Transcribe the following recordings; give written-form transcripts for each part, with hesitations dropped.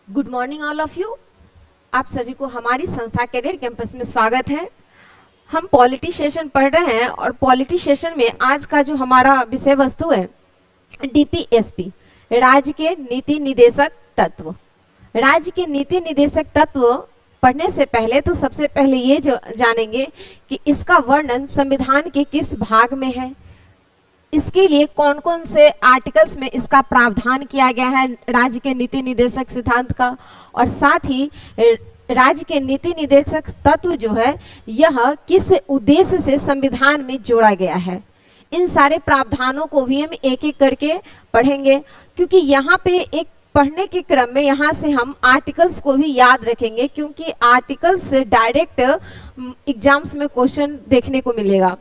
Good morning all of you. आप सभी को हमारी संस्था कैडेट कैंपस में स्वागत है। हम पॉलिटी सेशन पढ़ रहे हैं और पॉलिटी सेशन में आज का जो हमारा विषय वस्तु है डीपीएसपी, राज्य के नीति निदेशक तत्व। राज्य के नीति निदेशक तत्व पढ़ने से पहले तो सबसे पहले ये जानेंगे कि इसका वर्णन संविधान के किस भाग में है, इसके लिए कौन कौन से आर्टिकल्स में इसका प्रावधान किया गया है राज्य के नीति निदेशक सिद्धांत का, और साथ ही राज्य के नीति निदेशक तत्व जो है यह किस उद्देश्य से संविधान में जोड़ा गया है। इन सारे प्रावधानों को भी हम एक एक करके पढ़ेंगे, क्योंकि यहाँ पे एक पढ़ने के क्रम में यहाँ से हम आर्टिकल्स को भी याद रखेंगे, क्योंकि आर्टिकल्स से डायरेक्ट एग्जाम्स में क्वेश्चन देखने को मिलेगा।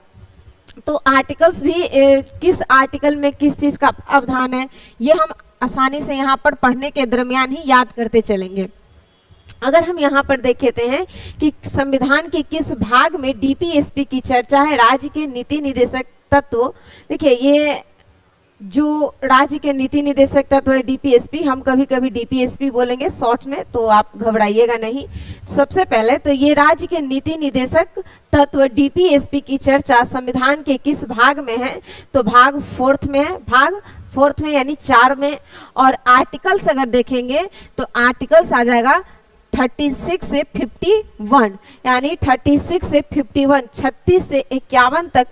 तो आर्टिकल्स भी किस आर्टिकल में किस चीज का प्रावधान है ये हम आसानी से यहाँ पर पढ़ने के दरमियान ही याद करते चलेंगे। अगर हम यहाँ पर देखेते हैं कि संविधान के किस भाग में डीपीएसपी की चर्चा है, राज्य के नीति निदेशक तत्व। देखिए ये जो राज्य के नीति निदेशक तत्व है डीपीएसपी, हम कभी कभी डीपीएसपी बोलेंगे शॉर्ट में, तो आप घबराइएगा नहीं। सबसे पहले तो ये राज्य के नीति निदेशक तत्व डीपीएसपी की चर्चा संविधान के किस भाग में है, तो भाग फोर्थ में है, भाग फोर्थ में यानी 4 में। और आर्टिकल्स अगर देखेंगे तो आर्टिकल्स आ जाएगा 36 से 51, यानी 36 से 51, 36 से 51 तक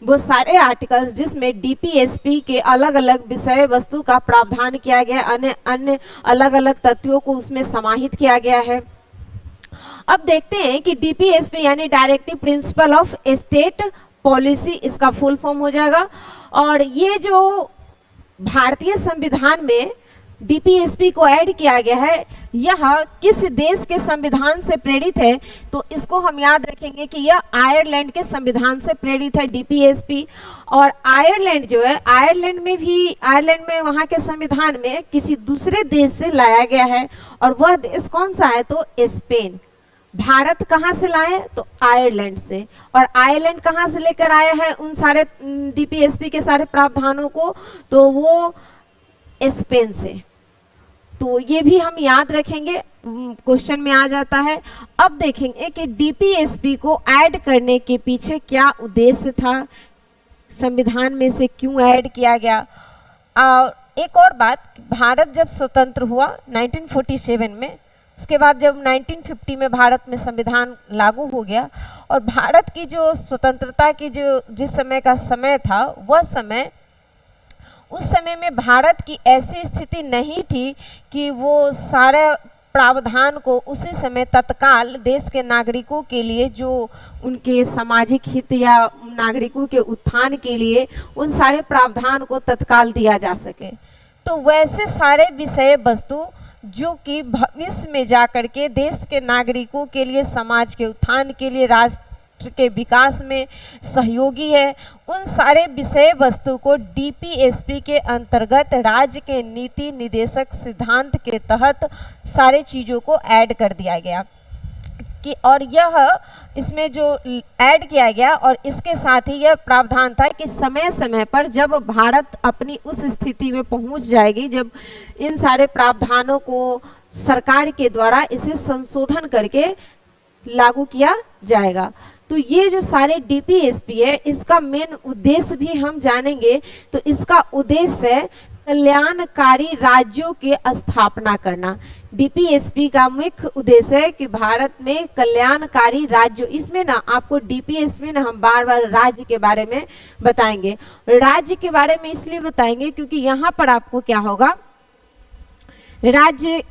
वो सारे आर्टिकल्स जिसमें डीपीएसपी के अलग अलग विषय वस्तु का प्रावधान किया गया, अन्य अलग अलग तथ्यों को उसमें समाहित किया गया है। अब देखते हैं कि डीपीएसपी यानी directive principle of state policy, इसका फुल फॉर्म हो जाएगा। और ये जो भारतीय संविधान में डीपीएसपी को ऐड किया गया है, यह किस देश के संविधान से प्रेरित है, तो इसको हम याद रखेंगे कि यह आयरलैंड के संविधान से प्रेरित है डीपीएसपी। और आयरलैंड जो है, आयरलैंड में वहां के संविधान में किसी दूसरे देश से लाया गया है, और वह देश कौन सा है, तो स्पेन। भारत कहाँ से लाए, तो आयरलैंड से। और आयरलैंड कहाँ से लेकर आया है उन सारे डीपीएसपी के सारे प्रावधानों को, तो वो स्पेन से। तो ये भी हम याद रखेंगे, क्वेश्चन में आ जाता है। अब देखेंगे कि डीपीएसपी को ऐड करने के पीछे क्या उद्देश्य था, संविधान में से क्यों ऐड किया गया। और एक और बात, भारत जब स्वतंत्र हुआ 1947 में, उसके बाद जब 1950 में भारत में संविधान लागू हो गया, और भारत की जो स्वतंत्रता की जो जिस समय का समय था, वह समय उस समय में भारत की ऐसी स्थिति नहीं थी कि वो सारे प्रावधान को उसी समय तत्काल देश के नागरिकों के लिए, जो उनके सामाजिक हित या नागरिकों के उत्थान के लिए उन सारे प्रावधान को तत्काल दिया जा सके। तो वैसे सारे विषय वस्तु जो कि भविष्य में जाकर के देश के नागरिकों के लिए, समाज के उत्थान के लिए, राष्ट्र के विकास में सहयोगी है, उन सारे विषय वस्तु को डीपीएसपी के अंतर्गत राज्य के नीति निदेशक सिद्धांत के तहत सारे चीज़ों को ऐड कर दिया गया कि, और यह इसमें जो ऐड किया गया, और इसके साथ ही यह प्रावधान था कि समय समय पर जब भारत अपनी उस स्थिति में पहुंच जाएगी, जब इन सारे प्रावधानों को सरकार के द्वारा इसे संशोधन करके लागू किया जाएगा। तो ये जो सारे डीपीएसपी है, इसका मेन उद्देश्य भी हम जानेंगे। तो इसका उद्देश्य है कल्याणकारी राज्यों की स्थापना करना। डीपीएसपी का मुख्य उद्देश्य है कि भारत में कल्याणकारी राज्य, इसमें ना आपको डीपीएसपी ना हम बार बार राज्य के बारे में बताएंगे। राज्य के बारे में इसलिए बताएंगे क्योंकि यहाँ पर आपको क्या होगा, राज्य,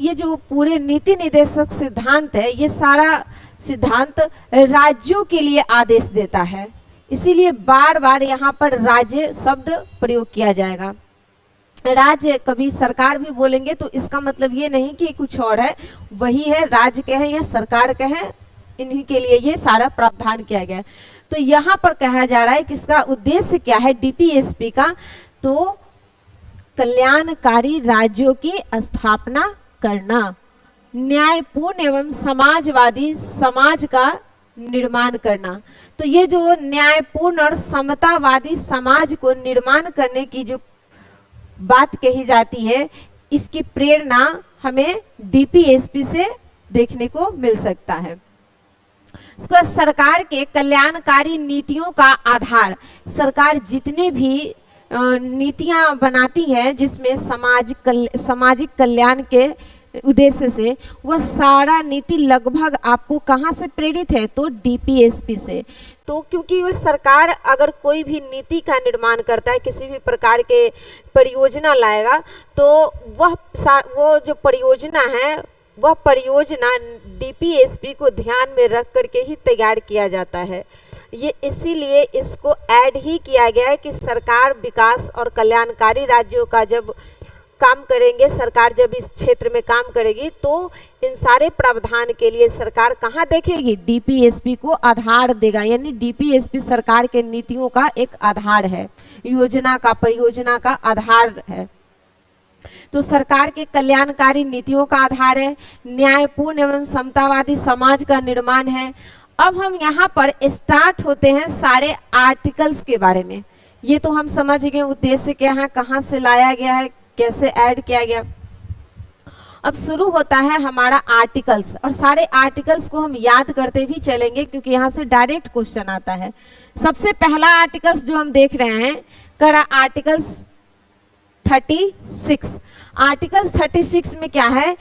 ये जो पूरे नीति निदेशक सिद्धांत है, ये सारा सिद्धांत राज्यों के लिए आदेश देता है, इसीलिए बार बार यहाँ पर राज्य शब्द प्रयोग किया जाएगा। राज्य कभी सरकार भी बोलेंगे तो इसका मतलब ये नहीं कि कुछ और है, वही है, राज्य कहे या सरकार कहे, इन्हीं के लिए ये सारा प्रावधान किया गया है। तो यहाँ पर कहा जा रहा है कि इसका उद्देश्य क्या है डीपीएसपी का, तो कल्याणकारी राज्यों की स्थापना करना, न्यायपूर्ण एवं समाजवादी समाज का निर्माण करना। तो ये जो न्यायपूर्ण और समतावादी समाज को निर्माण करने की जो बात कही जाती है, इसकी प्रेरणा हमें डीपीएसपी से देखने को मिल सकता है। इसके बाद सरकार के कल्याणकारी नीतियों का आधार, सरकार जितने भी नीतियां बनाती है जिसमें सामाजिक कल्याण के उद्देश्य से, वह सारा नीति लगभग आपको कहाँ से प्रेरित है, तो डीपीएसपी से। तो क्योंकि वह सरकार अगर कोई भी नीति का निर्माण करता है, किसी भी प्रकार के परियोजना लाएगा, तो वो जो परियोजना है वह परियोजना डीपीएसपी को ध्यान में रख करके ही तैयार किया जाता है। ये इसीलिए इसको ऐड ही किया गया है कि सरकार विकास और कल्याणकारी राज्यों का जब काम करेंगे, सरकार जब इस क्षेत्र में काम करेगी, तो इन सारे प्रावधान के लिए सरकार कहाँ देखेगी, डीपीएसपी को आधार देगा। यानी डीपीएसपी सरकार के नीतियों का एक आधार है, परियोजना का आधार है। तो सरकार के कल्याणकारी नीतियों का आधार है, न्यायपूर्ण एवं समतावादी समाज का निर्माण है। अब हम यहाँ पर स्टार्ट होते हैं सारे आर्टिकल्स के बारे में। ये तो हम समझ गए उद्देश्य क्या है, कहाँ से लाया गया है, कैसे ऐड किया गया। अब शुरू होता है हमारा आर्टिकल्स, और सारे आर्टिकल्स को हम याद करते भी चलेंगे क्योंकि यहाँ से डायरेक्ट क्वेश्चन आता है। सबसे पहला आर्टिकल्स जो हम देख रहे हैं करा आर्टिकल्स 36। आर्टिकल्स 36 में क्या है,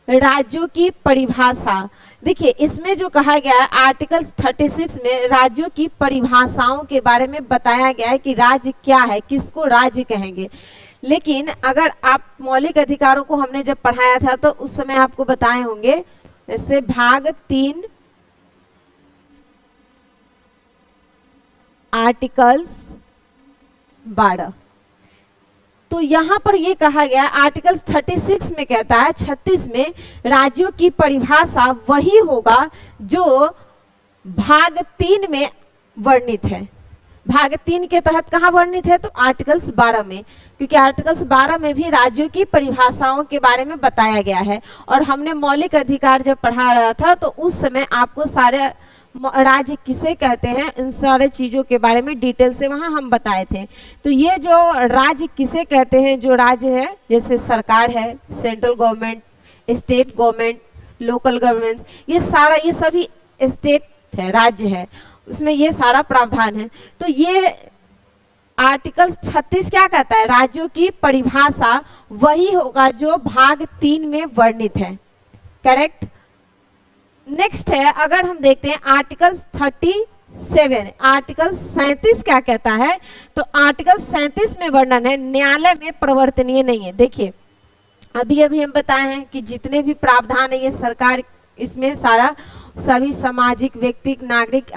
राज्यों की परिभाषा। देखिए इसमें जो कहा गया है आर्टिकल्स 36 में राज्यों की परिभाषाओं के बारे में बताया गया है कि राज्य क्या है, किसको राज्य कहेंगे। लेकिन अगर आप मौलिक अधिकारों को हमने जब पढ़ाया था तो उस समय आपको बताए होंगे, जैसे भाग 3 आर्टिकल्स 12, तो यहाँ पर ये कहा गया आर्टिकल्स 36 में कहता है 36 में राज्यों की परिभाषा वही होगा जो भाग 3 में वर्णित है। भाग 3 के तहत कहाँ वर्णित है, तो आर्टिकल्स 12 में, क्योंकि आर्टिकल्स 12 में भी राज्यों की परिभाषाओं के बारे में बताया गया है। और हमने मौलिक अधिकार जब पढ़ा रहा था तो उस समय आपको सारे राज्य किसे कहते हैं इन सारे चीजों के बारे में डिटेल से वहां हम बताए थे। तो ये जो राज्य किसे कहते हैं, जो राज्य है जैसे सरकार है, central government, state government, local governments, ये सभी स्टेट है, राज्य है, उसमें ये सारा प्रावधान है। तो ये आर्टिकल 36 क्या कहता है, राज्यों की परिभाषा वही होगा जो भाग 3 में वर्णित है। करेक्ट। नेक्स्ट है, अगर हम देखते हैं आर्टिकल 37, आर्टिकल 37 क्या कहता है, तो आर्टिकल 37 में वर्णन है न्यायालय में परिवर्तनीय नहीं है। देखिए अभी हम बताए हैं कि जितने भी प्रावधान है ये सरकार, इसमें सारा सभी सामाजिक, व्यक्तिगत, नागरिक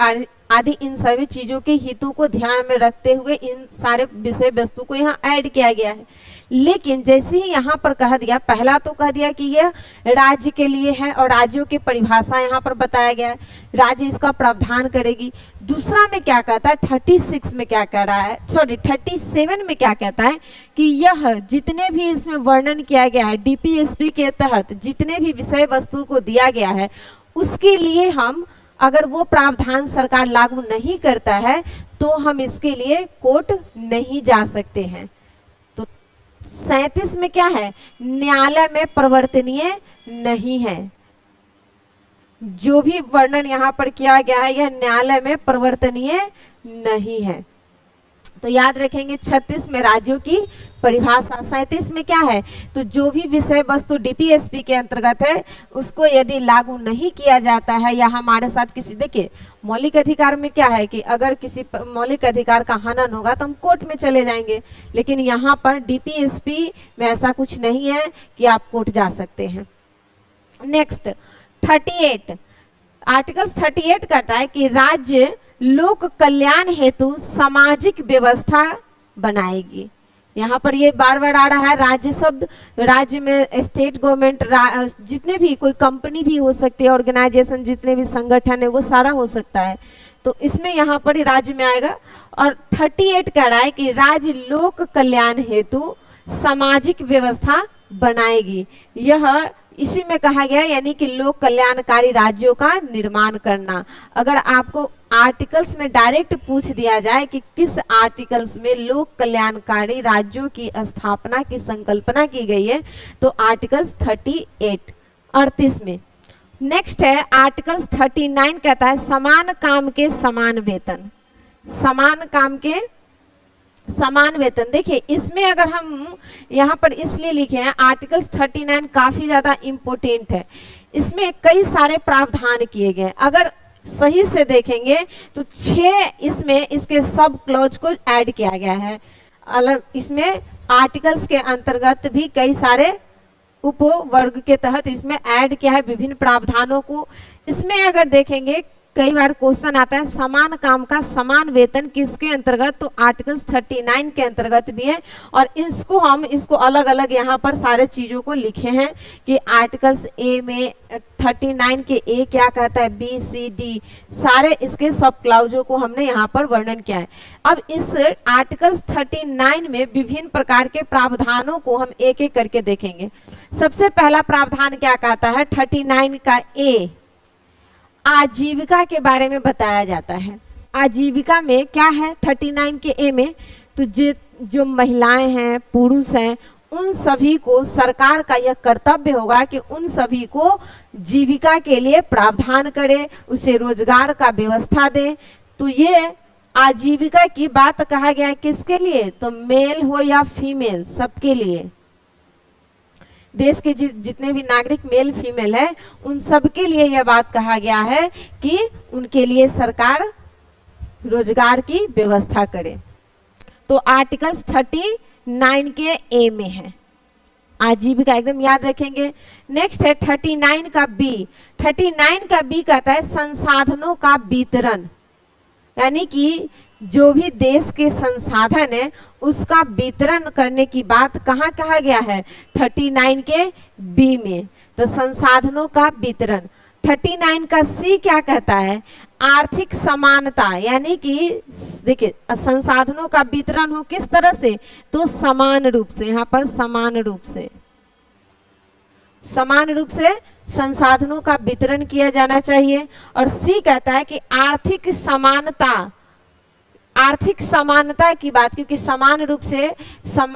आदि इन सभी चीजों के हितों को ध्यान में रखते हुए इन सारे विषय वस्तु को यहाँ ऐड किया गया है। लेकिन जैसे ही यहाँ पर कह दिया, पहला तो कह दिया कि यह राज्य के लिए है और राज्यों की परिभाषा यहाँ पर बताया गया है, राज्य इसका प्रावधान करेगी। दूसरा में क्या कहता है, 36 में क्या कह रहा है, सॉरी 37 में क्या कहता है कि यह जितने भी इसमें वर्णन किया गया है डीपीएसपी के तहत जितने भी विषय वस्तु को दिया गया है उसके लिए हम अगर वो प्रावधान सरकार लागू नहीं करता है तो हम इसके लिए कोर्ट नहीं जा सकते हैं। तो 37 में क्या है, न्यायालय में परिवर्तनीय नहीं है। जो भी वर्णन यहाँ पर किया गया है यह न्यायालय में परिवर्तनीय नहीं है। तो याद रखेंगे 36 में राज्यों की परिभाषा, 37 में क्या है, तो जो भी विषय वस्तु डीपीएसपी के अंतर्गत है उसको यदि लागू नहीं किया जाता है या हमारे साथ किसी, देखिए मौलिक अधिकार में क्या है कि अगर किसी मौलिक अधिकार का हनन होगा तो हम कोर्ट में चले जाएंगे, लेकिन यहाँ पर डीपीएसपी में ऐसा कुछ नहीं है कि आप कोर्ट जा सकते हैं। नेक्स्ट 38, आर्टिकल 38 कहता है कि राज्य लोक कल्याण हेतु सामाजिक व्यवस्था बनाएगी। यहाँ पर ये बार बार आ रहा है राज्य शब्द, राज्य में स्टेट गवर्नमेंट, जितने भी कोई कंपनी भी हो सकती है, ऑर्गेनाइजेशन, जितने भी संगठन है वो सारा हो सकता है, तो इसमें यहाँ पर ही राज्य में आएगा। और 38 कह रहा है कि राज्य लोक कल्याण हेतु सामाजिक व्यवस्था बनाएगी। यह इसी में कहा गया यानी कि लोक कल्याणकारी राज्यों का निर्माण करना। अगर आपको आर्टिकल्स में डायरेक्ट पूछ दिया जाए कि किस आर्टिकल्स में लोक कल्याणकारी राज्यों की स्थापना की संकल्पना की गई है, तो आर्टिकल्स 38 में। नेक्स्ट है आर्टिकल्स 39 कहता है समान काम के समान वेतन। समान काम के समान वेतन। देखिए इसमें अगर हम यहाँ पर इसलिए लिखे हैं आर्टिकल्स 39 काफी ज्यादा इम्पोर्टेंट है। इसमें कई सारे प्रावधान किए गए, अगर सही से देखेंगे तो 6 इसमें इसके सब क्लॉज को ऐड किया गया है अलग। इसमें आर्टिकल्स के अंतर्गत भी कई सारे उपवर्ग के तहत इसमें ऐड किया है विभिन्न प्रावधानों को। इसमें अगर देखेंगे कई बार क्वेश्चन आता है समान काम का समान वेतन किसके अंतर्गत, तो आर्टिकल्स 39 के अंतर्गत भी है। और इसको अलग अलग यहाँ पर सारे चीजों को लिखे हैं कि आर्टिकल्स ए में 39 के ए क्या कहता है, बी सी डी सारे इसके सब क्लाउजों को हमने यहाँ पर वर्णन किया है। अब इस आर्टिकल्स 39 में विभिन्न प्रकार के प्रावधानों को हम एक एक करके देखेंगे। सबसे पहला प्रावधान क्या कहता है, 39 का ए आजीविका के बारे में बताया जाता है। आजीविका में क्या है 39 के ए में, तो जो महिलाएं हैं पुरुष हैं उन सभी को सरकार का यह कर्तव्य होगा कि उन सभी को जीविका के लिए प्रावधान करे, उसे रोजगार का व्यवस्था दे। तो ये आजीविका की बात कहा गया है किसके लिए, तो मेल हो या फीमेल सबके लिए। देश के जितने भी नागरिक मेल फीमेल है उन सब के लिए यह बात कहा गया है कि उनके लिए सरकार रोजगार की व्यवस्था करे। तो आर्टिकल्स 39 के ए में है आजीविका, एकदम याद रखेंगे। नेक्स्ट है 39 का बी। 39 का बी कहता है संसाधनों का वितरण, यानी कि जो भी देश के संसाधन है उसका वितरण करने की बात कहाँ कहा गया है, 39 के बी में। तो संसाधनों का वितरण। 39 का सी क्या कहता है, आर्थिक समानता, यानी कि देखिए संसाधनों का वितरण हो किस तरह से, तो समान रूप से। यहाँ पर समान रूप से संसाधनों का वितरण किया जाना चाहिए। और सी कहता है कि आर्थिक समानता की बात, क्योंकि समान रूप से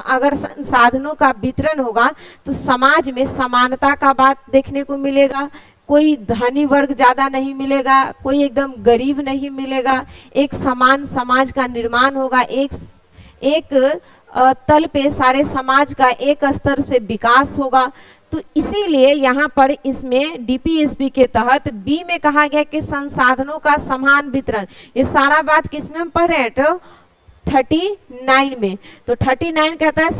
अगर संसाधनों का वितरण होगा तो समाज में समानता का बात देखने को मिलेगा। कोई धनी वर्ग ज्यादा नहीं मिलेगा, कोई एकदम गरीब नहीं मिलेगा, एक समान समाज का निर्माण होगा। एक तल पे सारे समाज का एक स्तर से विकास होगा। तो इसीलिए यहाँ पर इसमें डीपीएसपी के तहत बी में कहा गया कि संसाधनों का समान वितरण। ये सारा बात किसमें हम पढ़ रहे हैं, तो 39 में। तो 39 कहता है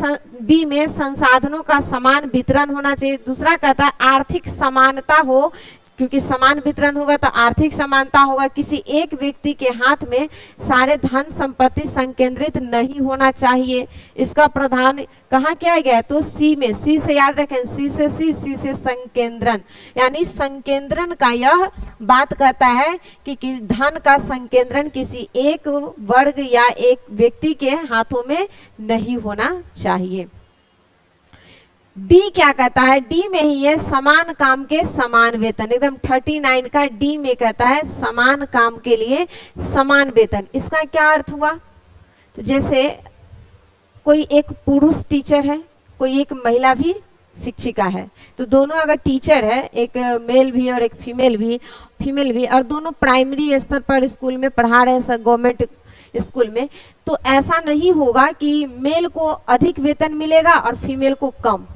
बी में संसाधनों का समान वितरण होना चाहिए। दूसरा कहता है आर्थिक समानता हो, क्योंकि समान वितरण होगा तो आर्थिक समानता होगा। किसी एक व्यक्ति के हाथ में सारे धन संपत्ति संकेंद्रित नहीं होना चाहिए। इसका प्रावधान कहाँ किया गया है, तो सी में। सी से याद रखें, सी से संकेंद्रण, यानी संकेंद्रण का यह बात कहता है कि धन का संकेंद्रण किसी एक वर्ग या एक व्यक्ति के हाथों में नहीं होना चाहिए। डी क्या कहता है, डी में ही है समान काम के समान वेतन। एकदम 39 का डी में कहता है समान काम के लिए समान वेतन। इसका क्या अर्थ हुआ, तो जैसे कोई एक पुरुष टीचर है, कोई एक महिला भी शिक्षिका है, तो दोनों अगर टीचर है, एक मेल भी और एक फीमेल भी, और दोनों प्राइमरी स्तर पर स्कूल में पढ़ा रहे हैं गवर्नमेंट स्कूल में, तो ऐसा नहीं होगा कि मेल को अधिक वेतन मिलेगा और फीमेल को कम।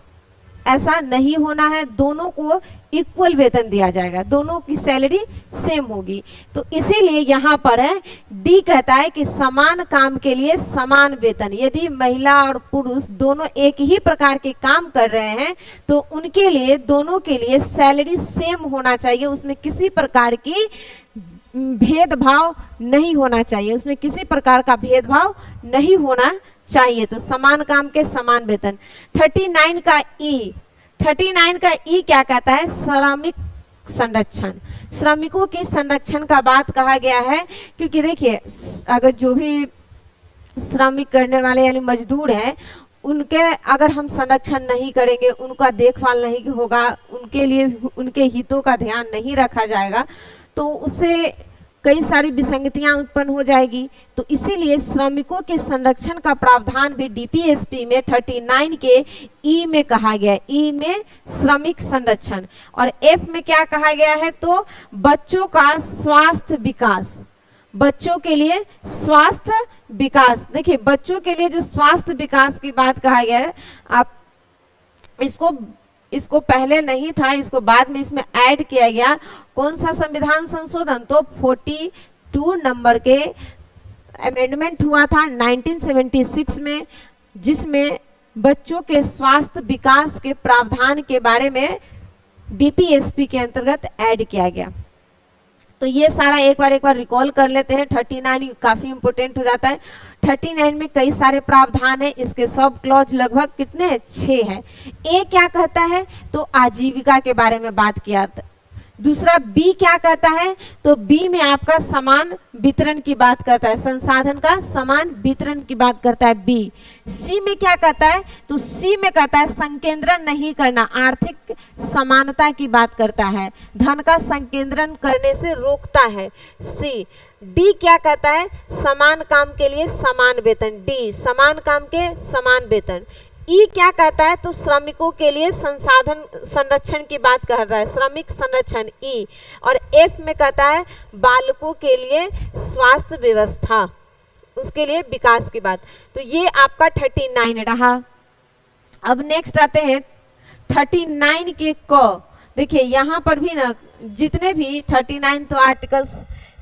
ऐसा नहीं होना है, दोनों को इक्वल वेतन दिया जाएगा, दोनों की सैलरी सेम होगी। तो इसीलिए यहाँ पर है डी कहता है कि समान काम के लिए समान वेतन। यदि महिला और पुरुष दोनों एक ही प्रकार के काम कर रहे हैं तो उनके लिए दोनों के लिए सैलरी सेम होना चाहिए, उसमें किसी प्रकार की भेदभाव नहीं होना चाहिए, उसमें किसी प्रकार का भेदभाव नहीं होना चाहिए। तो समान काम के समान वेतन। 39 का ई क्या कहता है, श्रमिक संरक्षण। श्रमिकों के संरक्षण का बात कहा गया है, क्योंकि देखिए अगर जो भी श्रमिक करने वाले यानी मजदूर हैं उनके अगर हम संरक्षण नहीं करेंगे, उनका देखभाल नहीं होगा, उनके लिए उनके हितों का ध्यान नहीं रखा जाएगा, तो उससे कई सारी विसंगतियां उत्पन्न हो जाएगी। तो इसीलिए श्रमिकों के संरक्षण का प्रावधान भी डीपीएसपी में 39 के ई में कहा गया है। ई में श्रमिक संरक्षण, और एफ में क्या कहा गया है, तो बच्चों का स्वास्थ्य विकास, बच्चों के लिए स्वास्थ्य विकास। देखिए बच्चों के लिए जो स्वास्थ्य विकास की बात कहा गया है, आप इसको पहले नहीं था, इसको बाद में इसमें ऐड किया गया। कौन सा संविधान संशोधन, तो 42 नंबर के अमेंडमेंट हुआ था 1976 में, जिसमें बच्चों के स्वास्थ्य विकास के प्रावधान के बारे में डीपीएसपी के अंतर्गत ऐड किया गया। तो ये सारा एक बार रिकॉल कर लेते हैं। 39 काफी इंपोर्टेंट हो जाता है। 39 में कई सारे प्रावधान है, इसके सब क्लॉज लगभग कितने 6 है। ए क्या कहता है, तो आजीविका के बारे में बात किया। दूसरा बी क्या कहता है, तो बी में आपका समान वितरण की बात करता है, संसाधन का समान वितरण की बात करता है बी। सी में क्या कहता है, तो सी में कहता है संकेंद्रण नहीं करना, आर्थिक समानता की बात करता है, धन का संकेंद्रण करने से रोकता है सी। डी क्या कहता है, समान काम के लिए समान वेतन, डी समान काम के समान वेतन। ई क्या कहता है, तो श्रमिकों के लिए संसाधन संरक्षण की बात कर रहा है, श्रमिक संरक्षण ई। और एफ में कहता है बालकों के लिए स्वास्थ्य व्यवस्था, उसके लिए विकास की बात। तो ये आपका 39 रहा। अब नेक्स्ट आते हैं 39 के क। देखिए यहाँ पर भी ना जितने भी 39 तो आर्टिकल्स,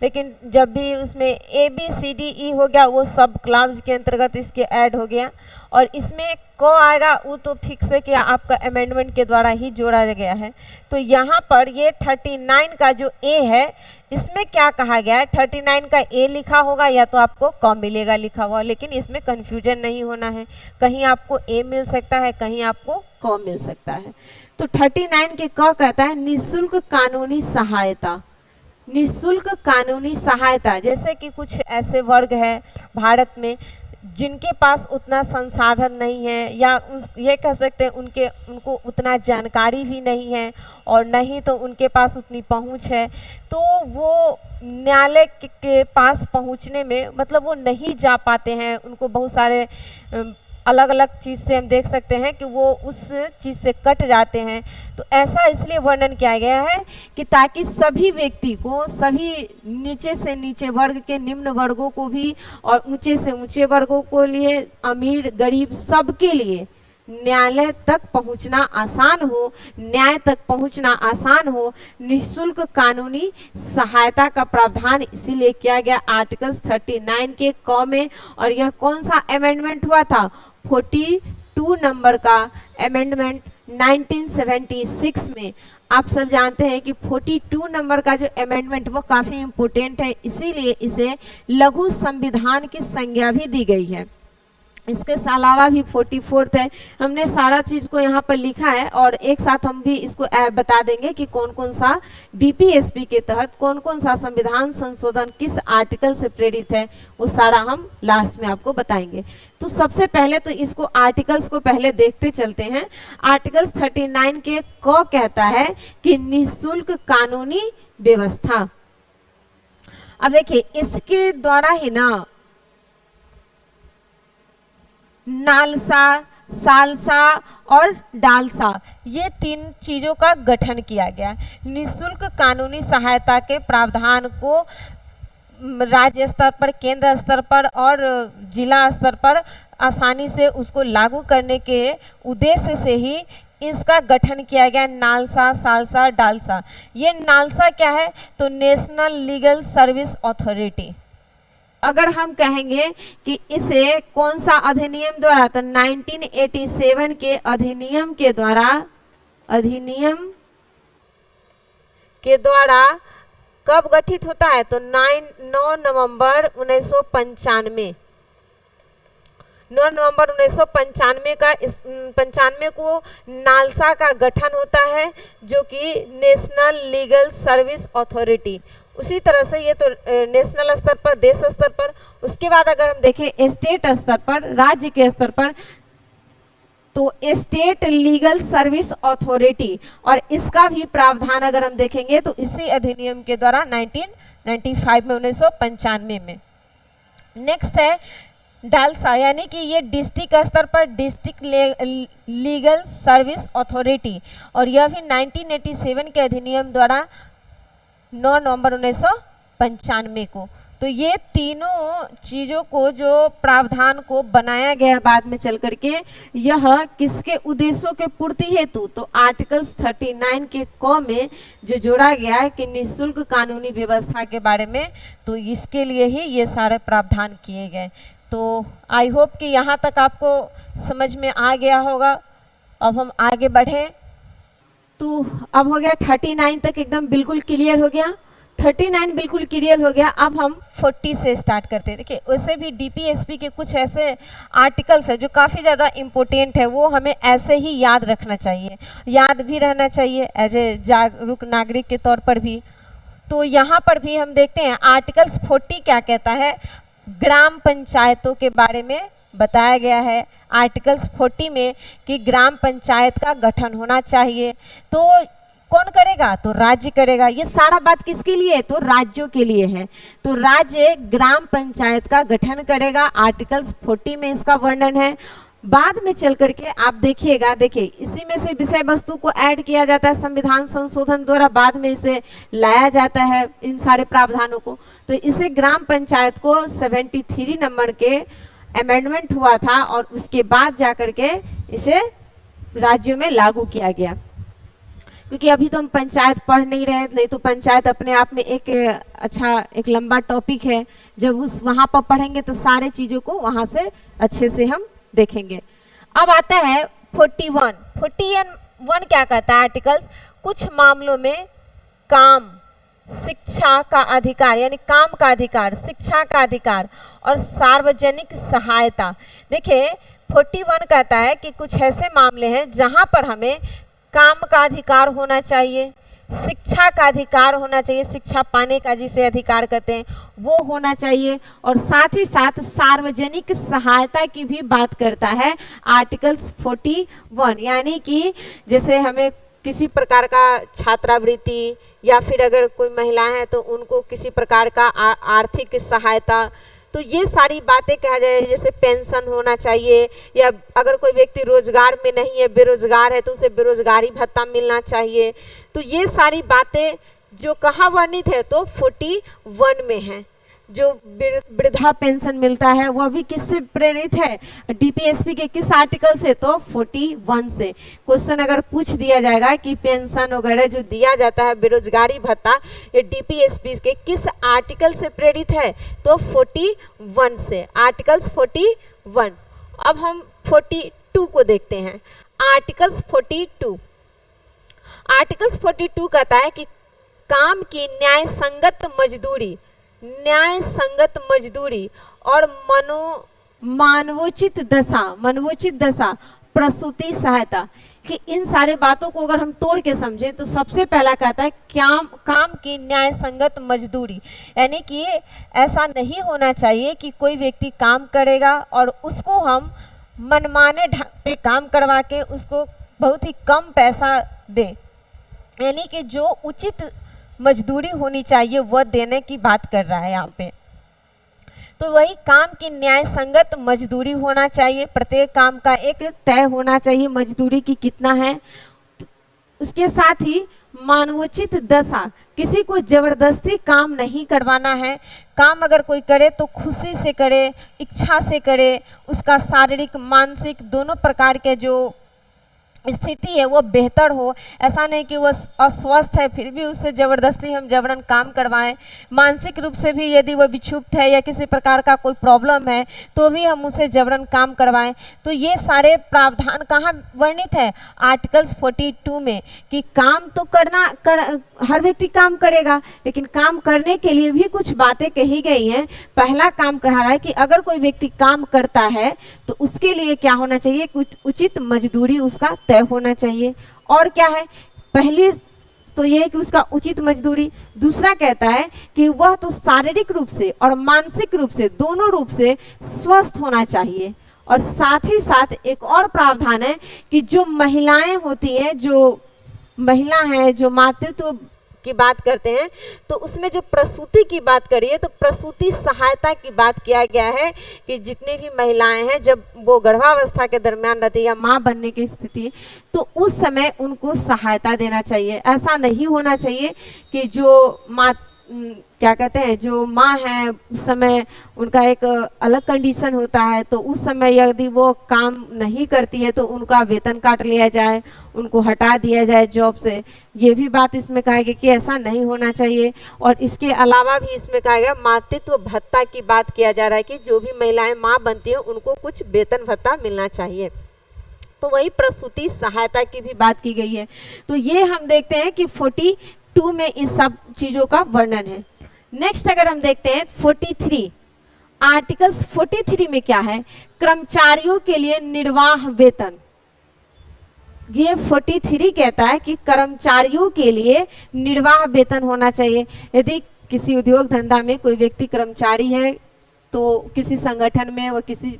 लेकिन जब भी उसमें A B C D E हो गया वो सब क्लॉज के अंतर्गत इसके ऐड हो गया। और इसमें क आएगा वो तो फिक्स है कि आपका अमेंडमेंट के द्वारा ही जोड़ा गया है। तो यहाँ पर ये 39 का जो ए है, इसमें क्या कहा गया है, 39 का ए लिखा होगा या तो आपको क मिलेगा लिखा हुआ, लेकिन इसमें कंफ्यूजन नहीं होना है, कहीं आपको ए मिल सकता है, कहीं आपको क मिल सकता है। तो 39 के क कहता है निःशुल्क कानूनी सहायता। निःशुल्क कानूनी सहायता, जैसे कि कुछ ऐसे वर्ग है भारत में जिनके पास उतना संसाधन नहीं है, या ये कह सकते हैं उनको उतना जानकारी भी नहीं है, और नहीं तो उनके पास उतनी पहुंच है, तो वो न्यायालय के पास पहुंचने में मतलब वो नहीं जा पाते हैं। उनको बहुत सारे अलग अलग चीज़ से हम देख सकते हैं कि वो उस चीज़ से कट जाते हैं। तो ऐसा इसलिए वर्णन किया गया है कि ताकि सभी व्यक्ति को, सभी नीचे से नीचे वर्ग के निम्न वर्गों को भी और ऊंचे से ऊंचे वर्गों को लिए, अमीर गरीब सबके लिए न्यायालय तक पहुंचना आसान हो, न्याय तक पहुंचना आसान हो, निःशुल्क कानूनी सहायता का प्रावधान इसीलिए किया गया आर्टिकल्स 39 के क में। और यह कौन सा अमेंडमेंट हुआ था, 42 नंबर का अमेंडमेंट 1976 में। आप सब जानते हैं कि 42 नंबर का जो अमेंडमेंट वो काफी इम्पोर्टेंट है, इसीलिए इसे लघु संविधान की संज्ञा भी दी गई है। इसके अलावा भी 44th है। हमने सारा चीज को यहाँ पर लिखा है और एक साथ हम भी इसको बता देंगे कि कौन कौन सा डीपीएसपी के तहत कौन कौन सा संविधान संशोधन किस आर्टिकल से प्रेरित है, वो सारा हम लास्ट में आपको बताएंगे। तो सबसे पहले तो इसको आर्टिकल्स को पहले देखते चलते हैं। आर्टिकल्स 39 के क कहता है कि निःशुल्क कानूनी व्यवस्था। अब देखिए इसके द्वारा ही ना नालसा, सालसा और डालसा, ये 3 चीजों का गठन किया गया। निःशुल्क कानूनी सहायता के प्रावधान को राज्य स्तर पर, केंद्र स्तर पर और जिला स्तर पर आसानी से उसको लागू करने के उद्देश्य से ही इसका गठन किया गया। NALSA, salsa, DALSA. ये नालसा क्या है, तो नेशनल लीगल सर्विस अथॉरिटी। अगर हम कहेंगे कि इसे कौन सा अधिनियम द्वारा, तो 1987 के अधिनियम के द्वारा कब गठित होता है, तो 9 नवंबर 1995। 9 नवंबर 1995 का 95 को नालसा का गठन होता है, जो कि नेशनल लीगल सर्विस अथॉरिटी। उसी तरह से ये तो नेशनल स्तर पर, देश स्तर पर। उसके बाद अगर हम देखें स्टेट स्तर पर, राज्य के स्तर पर, तो स्टेट लीगल सर्विस अथॉरिटी, और इसका भी प्रावधान अगर हम देखेंगे तो इसी अधिनियम के द्वारा 1995 में 1995 में। नेक्स्ट है डालसा, यानी कि ये डिस्ट्रिक्ट स्तर पर डिस्ट्रिक्ट लीगल सर्विस अथॉरिटी, और यह भी 1987 के अधिनियम द्वारा 9 नवंबर 1995 को। तो ये तीनों चीज़ों को, जो प्रावधान को बनाया गया बाद में चल करके, यह किसके उद्देश्यों के पूर्ति हेतु, तो आर्टिकल्स 39 के क में जो जोड़ा गया है कि निःशुल्क कानूनी व्यवस्था के बारे में, तो इसके लिए ही ये सारे प्रावधान किए गए। तो आई होप कि यहाँ तक आपको समझ में आ गया होगा। अब हम आगे बढ़ें, तो अब हो गया 39 तक एकदम बिल्कुल क्लियर हो गया। 39 बिल्कुल क्लियर हो गया। अब हम 40 से स्टार्ट करते हैं। देखिए, वैसे भी डीपीएसपी के कुछ ऐसे आर्टिकल्स है जो काफ़ी ज़्यादा इम्पोर्टेंट है, वो हमें ऐसे ही याद रखना चाहिए, याद भी रहना चाहिए एज ए जागरूक नागरिक के तौर पर भी। तो यहाँ पर भी हम देखते हैं आर्टिकल्स 40 क्या कहता है, ग्राम पंचायतों के बारे में बताया गया है आर्टिकल्स 40 में कि ग्राम पंचायत का गठन होना चाहिए। तो कौन करेगा, तो राज्य करेगा। ये सारा बात किसके लिए है, तो राज्यों के लिए है। तो राज्य ग्राम पंचायत का गठन करेगा, आर्टिकल्स 40 में इसका वर्णन है। बाद में चल करके आप देखिएगा, देखिए इसी में से विषय वस्तु को ऐड किया जाता है, संविधान संशोधन द्वारा बाद में इसे लाया जाता है इन सारे प्रावधानों को। तो इसे ग्राम पंचायत को 73 नंबर के अमेंडमेंट हुआ था और उसके बाद जाकर के इसे राज्यों में लागू किया गया। क्योंकि अभी तो हम पंचायत पढ़ नहीं रहे, नहीं तो पंचायत अपने आप में एक अच्छा एक लंबा टॉपिक है। जब उस वहाँ पर पढ़ेंगे तो सारे चीज़ों को वहाँ से अच्छे से हम देखेंगे। अब आता है 41। 41 क्या कहता है आर्टिकल्स, कुछ मामलों में काम, शिक्षा का अधिकार, यानी काम का अधिकार, शिक्षा का अधिकार और सार्वजनिक सहायता। देखिए 41 कहता है कि कुछ ऐसे मामले हैं जहां पर हमें काम का अधिकार होना चाहिए, शिक्षा का अधिकार होना चाहिए, शिक्षा पाने का जिसे अधिकार कहते हैं वो होना चाहिए, और साथ ही साथ सार्वजनिक सहायता की भी बात करता है आर्टिकल्स 41। यानी कि जैसे हमें किसी प्रकार का छात्रवृत्ति या फिर अगर कोई महिला है तो उनको किसी प्रकार का आर्थिक सहायता, तो ये सारी बातें कहा जाए, जैसे पेंशन होना चाहिए, या अगर कोई व्यक्ति रोजगार में नहीं है, बेरोजगार है, तो उसे बेरोजगारी भत्ता मिलना चाहिए। तो ये सारी बातें जो कहाँ वर्णित है, तो 41 में है। जो वृद्धा पेंशन मिलता है वह भी किससे प्रेरित है, डीपीएसपी के किस आर्टिकल से, तो 41 से। क्वेश्चन अगर पूछ दिया जाएगा कि पेंशन वगैरह जो दिया जाता है, बेरोजगारी भत्ता, ये डीपीएसपी के किस आर्टिकल से प्रेरित है, तो 41 से, आर्टिकल्स 41। अब हम 42 को देखते हैं, आर्टिकल्स 42। आर्टिकल्स 42 कहता है कि काम की न्याय संगत मजदूरी और मानवोचित दशा, प्रसूति सहायता, कि इन सारे बातों को अगर हम तोड़ के समझें तो सबसे पहला कहता है काम की न्याय संगत मजदूरी, यानी कि ऐसा नहीं होना चाहिए कि कोई व्यक्ति काम करेगा और उसको हम मनमाने ढंग पे काम करवा के उसको बहुत ही कम पैसा दें, यानी कि जो उचित मजदूरी होनी चाहिए वह देने की बात कर रहा है यहाँ पे। तो वही काम की न्याय संगत मजदूरी होना चाहिए, प्रत्येक काम का एक तय होना चाहिए मजदूरी की कितना है। उसके साथ ही मानवोचित दशा, किसी को जबरदस्ती काम नहीं करवाना है, काम अगर कोई करे तो खुशी से करे, इच्छा से करे, उसका शारीरिक मानसिक दोनों प्रकार के जो स्थिति है वो बेहतर हो। ऐसा नहीं कि वो अस्वस्थ है फिर भी उससे ज़बरदस्ती हम जबरन काम करवाएं, मानसिक रूप से भी यदि वो विक्षुब्ध है या किसी प्रकार का कोई प्रॉब्लम है तो भी हम उसे जबरन काम करवाएं। तो ये सारे प्रावधान कहाँ वर्णित है, आर्टिकल्स 42 में, कि काम तो हर व्यक्ति काम करेगा, लेकिन काम करने के लिए भी कुछ बातें कही गई हैं। पहला काम कहा रहा है कि अगर कोई व्यक्ति काम करता है तो उसके लिए क्या होना चाहिए, कुछ उचित मजदूरी उसका तय होना चाहिए। और क्या है, पहली तो यह है कि उसका उचित मजदूरी। दूसरा कहता है कि वह तो शारीरिक रूप से और मानसिक रूप से दोनों रूप से स्वस्थ होना चाहिए। और साथ ही साथ एक और प्रावधान है कि जो महिलाएं होती हैं, जो महिला हैं, जो मातृत्व की बात करते हैं, तो उसमें जो प्रसूति की बात करिए तो प्रसूति सहायता की बात किया गया है कि जितनी भी महिलाएं हैं जब वो गर्भावस्था के दरमियान रहती है या माँ बनने की स्थिति, तो उस समय उनको सहायता देना चाहिए। ऐसा नहीं होना चाहिए कि जो माँ क्या कहते हैं, जो माँ है उस समय उनका एक अलग कंडीशन होता है, तो उस समय यदि वो काम नहीं करती है तो उनका वेतन काट लिया जाए, उनको हटा दिया जाए जॉब से। ये भी बात इसमें कहा गया कि ऐसा नहीं होना चाहिए। और इसके अलावा भी इसमें कहा गया मातृत्व भत्ता की बात किया जा रहा है कि जो भी महिलाएं माँ बनती हैं उनको कुछ वेतन भत्ता मिलना चाहिए। तो वही प्रसूति सहायता की भी बात की गई है। तो ये हम देखते हैं कि 42 में इस सब चीजों का वर्णन है। नेक्स्ट अगर हम देखते हैं 43, आर्टिकल्स 43 में क्या है, कर्मचारियों के लिए निर्वाह वेतन। ये 43 कहता है कि कर्मचारियों के लिए निर्वाह वेतन होना चाहिए। यदि किसी उद्योग धंधा में कोई व्यक्ति कर्मचारी है तो किसी संगठन में, वो किसी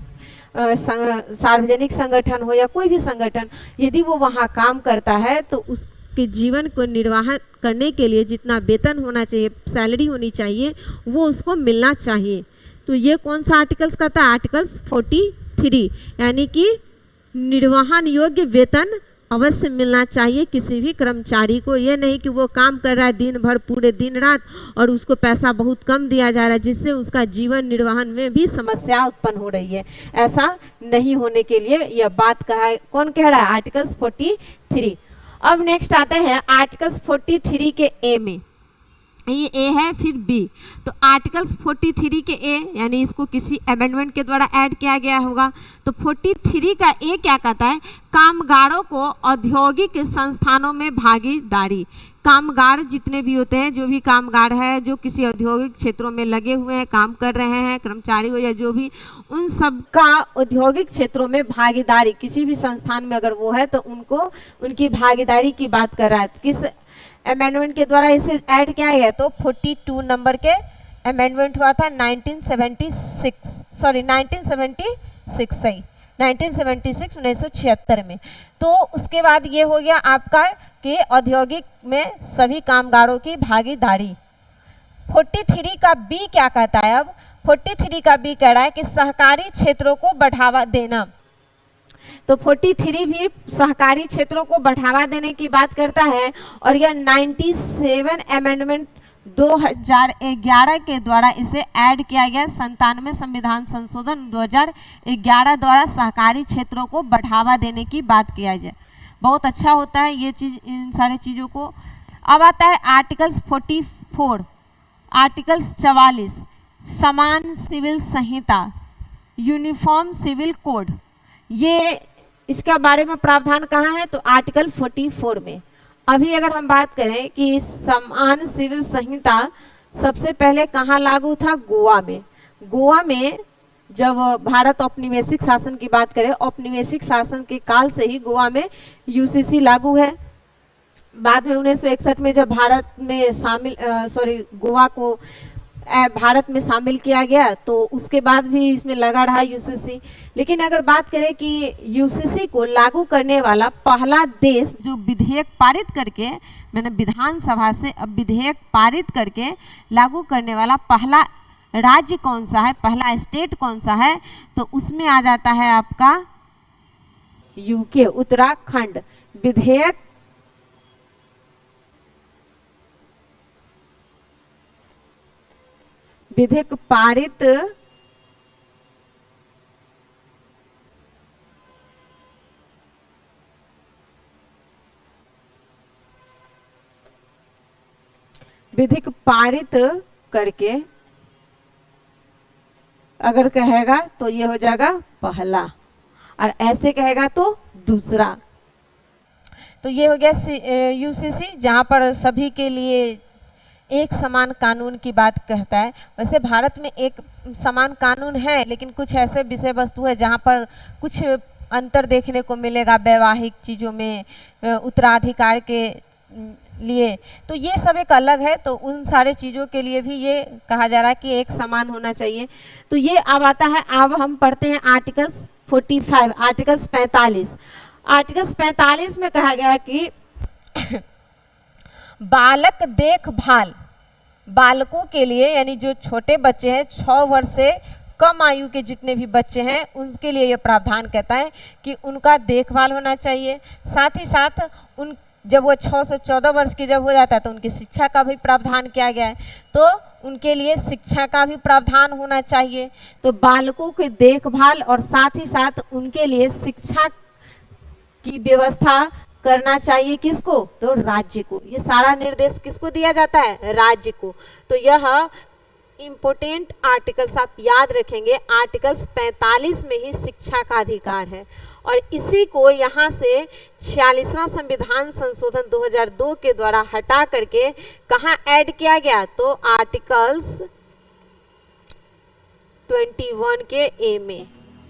सार्वजनिक संगठन हो या कोई भी संगठन, यदि वो वहाँ काम करता है तो उसके जीवन को निर्वाह करने के लिए जितना वेतन होना चाहिए, सैलरी होनी चाहिए, वो उसको मिलना चाहिए। तो ये कौन सा आर्टिकल्स कहता है, आर्टिकल्स 43, यानी कि निर्वहन योग्य वेतन अवश्य मिलना चाहिए किसी भी कर्मचारी को। ये नहीं कि वो काम कर रहा है दिन भर, पूरे दिन रात, और उसको पैसा बहुत कम दिया जा रहा है जिससे उसका जीवन निर्वहन में भी समस्या उत्पन्न हो रही है। ऐसा नहीं होने के लिए यह बात कहा, कौन कह रहा है, आर्टिकल्स 43। अब नेक्स्ट आते हैं आर्टिकल्स 43 के ए में। ये ए है, फिर बी। तो आर्टिकल्स 43 के ए यानी इसको किसी अमेंडमेंट के द्वारा ऐड किया गया होगा। तो 43 का ए क्या कहता है, कामगारों को औद्योगिक संस्थानों में भागीदारी। कामगार जितने भी होते हैं, जो भी कामगार है जो किसी औद्योगिक क्षेत्रों में लगे हुए हैं, काम कर रहे हैं, कर्मचारी हो या जो भी, उन सब का औद्योगिक क्षेत्रों में भागीदारी, किसी भी संस्थान में अगर वो है तो उनको उनकी भागीदारी की बात कर रहा है। तो किस अमेंडमेंट के द्वारा इसे ऐड किया गया, तो 42 नंबर के अमेंडमेंट हुआ था 1976 में। तो उसके बाद ये हो गया आपका कि औद्योगिक में सभी कामगारों की भागीदारी। 43 का बी क्या कहता है, अब 43 का बी कह रहा है कि सहकारी क्षेत्रों को बढ़ावा देना। तो 43 भी सहकारी क्षेत्रों को बढ़ावा देने की बात करता है। और यह 97 अमेंडमेंट 2011 के द्वारा इसे ऐड किया गया। 97 संविधान संशोधन 2011 द्वारा सहकारी क्षेत्रों को बढ़ावा देने की बात किया जाए। बहुत अच्छा होता है ये चीज, इन सारे चीजों को। अब आता है आर्टिकल्स 44, आर्टिकल्स 44, समान सिविल संहिता, यूनिफॉर्म सिविल कोड। ये इसका बारे में प्रावधान कहाँ है, तो आर्टिकल 44 में। अभी अगर हम बात करें कि समान सिविल संहिता सबसे पहले कहाँ लागू था, गोवा में। गोवा में जब भारत औपनिवेशिक शासन की बात करें, औपनिवेशिक शासन के काल से ही गोवा में यूसीसी लागू है। बाद में 1961 में जब भारत में गोवा को भारत में शामिल किया गया तो उसके बाद भी इसमें लगा रहा यूसीसी। लेकिन अगर बात करें कि यूसीसी को लागू करने वाला पहला देश जो विधेयक पारित करके, मैंने विधानसभा से अब विधेयक पारित करके लागू करने वाला पहला राज्य कौन सा है, पहला स्टेट कौन सा है, तो उसमें आ जाता है आपका यूके, उत्तराखंड। विधेयक पारित करके अगर कहेगा तो ये हो जाएगा पहला, और ऐसे कहेगा तो दूसरा। तो ये हो गया यूसीसी, जहां पर सभी के लिए एक समान कानून की बात कहता है। वैसे भारत में एक समान कानून है, लेकिन कुछ ऐसे विषय वस्तु है जहाँ पर कुछ अंतर देखने को मिलेगा वैवाहिक चीज़ों में, उत्तराधिकार के लिए। तो ये सब एक अलग है, तो उन सारे चीज़ों के लिए भी ये कहा जा रहा है कि एक समान होना चाहिए। तो ये अब आता है, अब हम पढ़ते हैं आर्टिकल्स 45 आर्टिकल्स 45। आर्टिकल्स 45 में कहा गया कि बालक देखभाल, बालकों के लिए यानी जो छोटे बच्चे हैं 6 वर्ष से कम आयु के जितने भी बच्चे हैं उनके लिए यह प्रावधान कहता है कि उनका देखभाल होना चाहिए। साथ ही साथ उन जब वो 6 से 14 वर्ष की जब हो जाता है तो उनकी शिक्षा का भी प्रावधान किया गया है, तो उनके लिए शिक्षा का भी प्रावधान होना चाहिए। तो बालकों की देखभाल और साथ ही साथ उनके लिए शिक्षा की व्यवस्था करना चाहिए किसको, तो राज्य को। ये सारा निर्देश किसको दिया जाता है, राज्य को। तो यह इम्पोर्टेंट आर्टिकल्स आप याद रखेंगे, आर्टिकल्स 45 में ही शिक्षा का अधिकार है। और इसी को यहाँ से 46वां संविधान संशोधन 2002 के द्वारा हटा करके कहाँ ऐड किया गया, तो आर्टिकल्स 21 के ए में,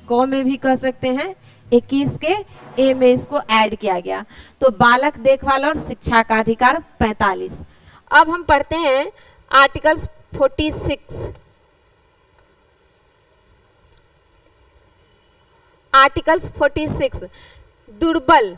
को में भी कह सकते हैं, 21 के ए में इसको ऐड किया गया। तो बालक देखभाल और शिक्षा का अधिकार 45। अब हम पढ़ते हैं आर्टिकल्स 46। आर्टिकल्स 46 दुर्बल